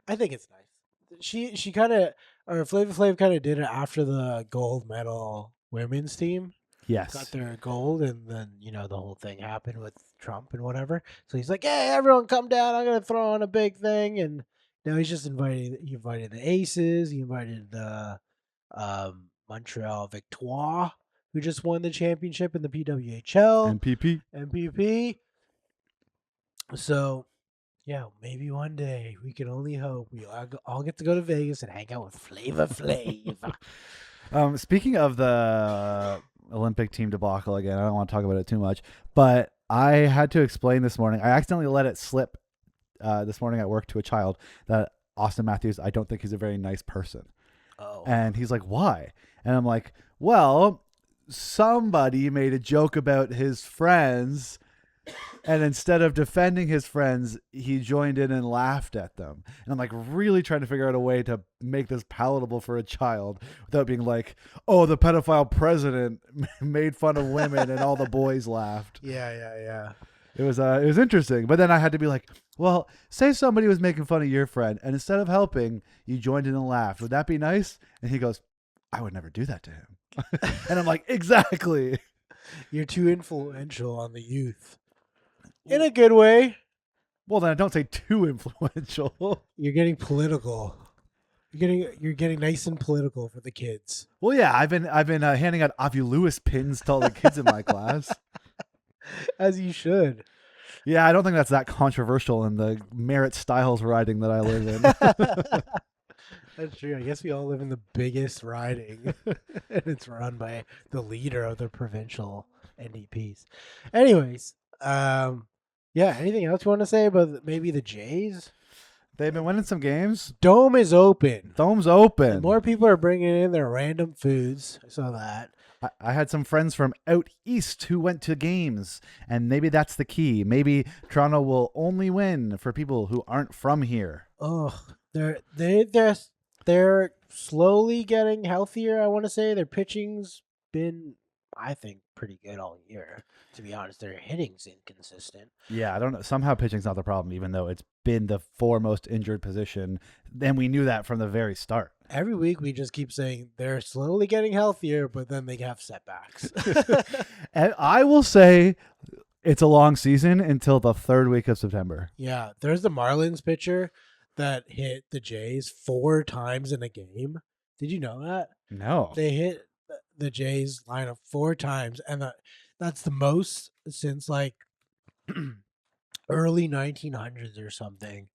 I think it's nice. She kind of, or Flava Flav kind of did it after the gold medal women's team. Yes. Got their gold, and then, the whole thing happened with Trump and whatever. So he's like, hey, everyone come down. I'm going to throw on a big thing. And now he's just he invited the Aces. He invited the Montreal Victoire, who just won the championship in the PWHL. MPP. So, yeah, maybe one day, we can only hope, we all get to go to Vegas and hang out with Flava Flav. Speaking of the Olympic team debacle again, I don't want to talk about it too much, but I had to explain this morning. I accidentally let it slip this morning at work to a child that Austin Matthews, I don't think he's a very nice person. Oh. And he's like, why? And I'm like, well, somebody made a joke about his friends, and instead of defending his friends, he joined in and laughed at them. And I'm like really trying to figure out a way to make this palatable for a child without being like, oh, the pedophile president made fun of women and all the boys laughed. Yeah. It was interesting. But then I had to be like, well, say somebody was making fun of your friend, and instead of helping, you joined in and laughed. Would that be nice? And he goes, I would never do that to him. And I'm like, exactly. You're too influential on the youth. In a good way. Well, then I don't say too influential. You're getting political. You're getting nice and political for the kids. Well, yeah, I've been handing out Avi Lewis pins to all the kids in my class. As you should. Yeah, I don't think that's that controversial in the Merritt Styles riding that I live in. That's true. I guess we all live in the biggest riding, and it's run by the leader of the provincial NDPs. Anyways, yeah. Anything else you want to say about maybe the Jays? They've been winning some games. Dome is open. Dome's open. And more people are bringing in their random foods. I saw that. I had some friends from out east who went to games, and maybe that's the key. Maybe Toronto will only win for people who aren't from here. Oh, they're slowly getting healthier. I want to say their pitching's been, I think, pretty good all year. To be honest, their hitting's inconsistent. Yeah, I don't know. Somehow pitching's not the problem, even though it's been the foremost injured position. And we knew that from the very start. Every week we just keep saying they're slowly getting healthier, but then they have setbacks. And I will say it's a long season until the third week of September. Yeah, there's the Marlins pitcher that hit the Jays 4 times in a game. Did you know that? No. They hit the Jays lineup 4 times, and that's the most since like early 1900s or something,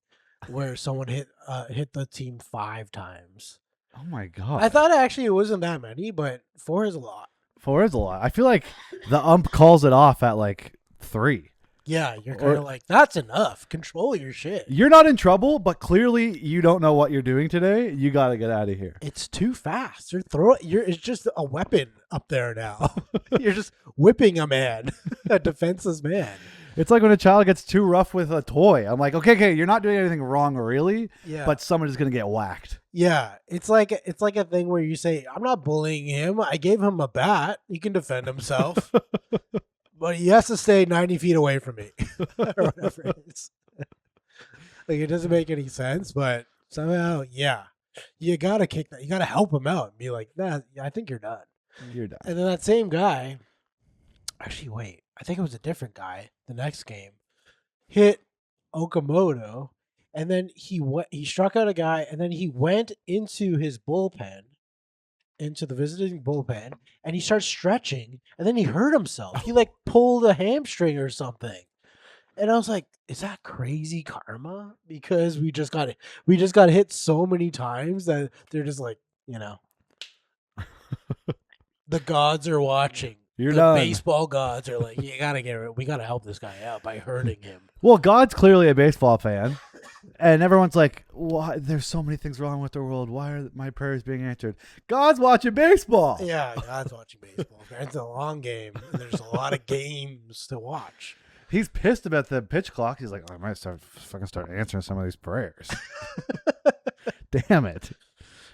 where someone hit the team 5 times. Oh my God. I thought actually it wasn't that many, but 4 is a lot. 4 is a lot. I feel like the ump calls it off at like 3. Yeah, you're kind of like, that's enough. Control your shit. You're not in trouble, but clearly you don't know what you're doing today. You got to get out of here. It's too fast. It's just a weapon up there now. You're just whipping a man, a defenseless man. It's like when a child gets too rough with a toy. I'm like, okay, you're not doing anything wrong, really. Yeah. But someone is gonna get whacked. Yeah, it's like a thing where you say, "I'm not bullying him. I gave him a bat. He can defend himself, but he has to stay 90 feet away from me," or whatever it is. Like it doesn't make any sense, but somehow, yeah, you gotta kick that. You gotta help him out and be like, "Nah, I think you're done." You're done. And then that same guy, actually, wait, I think it was a different guy. The next game, hit Okamoto, and then he struck out a guy, and then he went into his bullpen, into the visiting bullpen, and he started stretching, and then he hurt himself. He like pulled a hamstring or something, and I was like, "Is that crazy karma?" Because we just got hit so many times that they're just like, the gods are watching. You're the done. Baseball gods are like, we gotta help this guy out by hurting him. Well, God's clearly a baseball fan, and everyone's like, "Why? There's so many things wrong with the world. Why are my prayers being answered?" God's watching baseball. Yeah, God's watching baseball. It's a long game, and there's a lot of games to watch. He's pissed about the pitch clock. He's like, "I might start answering some of these prayers." Damn it.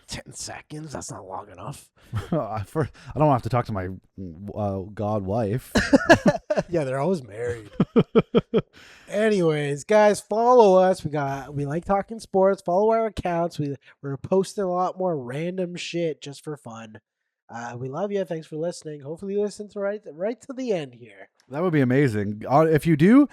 10 seconds? That's not long enough. I don't have to talk to my God wife. Yeah, they're always married. Anyways, guys, follow us. We like talking sports. Follow our accounts. We're posting a lot more random shit just for fun. We love you. Thanks for listening. Hopefully you listen to right to the end here. That would be amazing. If you do,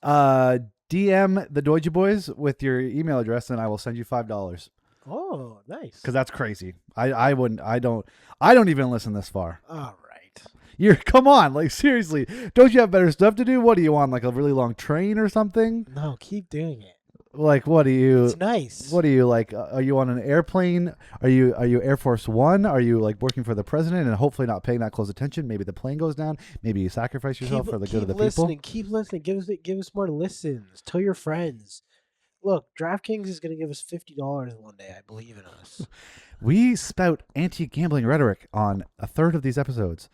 DM the Deutsche Boys with your email address, and I will send you $5. Oh, nice. Because that's crazy. I don't even listen this far. All right. Come on, like seriously, don't you have better stuff to do? What do you want, like a really long train or something? No, keep doing it. Like, what do you? It's nice. What are you like? Are you on an airplane? Are you Air Force One? Are you like working for the president and hopefully not paying that close attention? Maybe the plane goes down. Maybe you sacrifice yourself for the good of the people. Keep listening. Give us more listens. Tell your friends. Look, DraftKings is going to give us $50 one day. I believe in us. We spout anti-gambling rhetoric on a third of these episodes.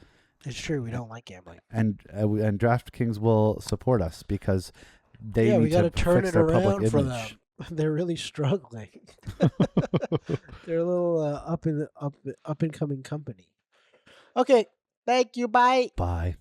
It's true. We don't like gambling. And DraftKings will support us because they we need got to turn fix it their public around image. for them. They're really struggling. They're a little up and coming company. Okay. Thank you. Bye. Bye.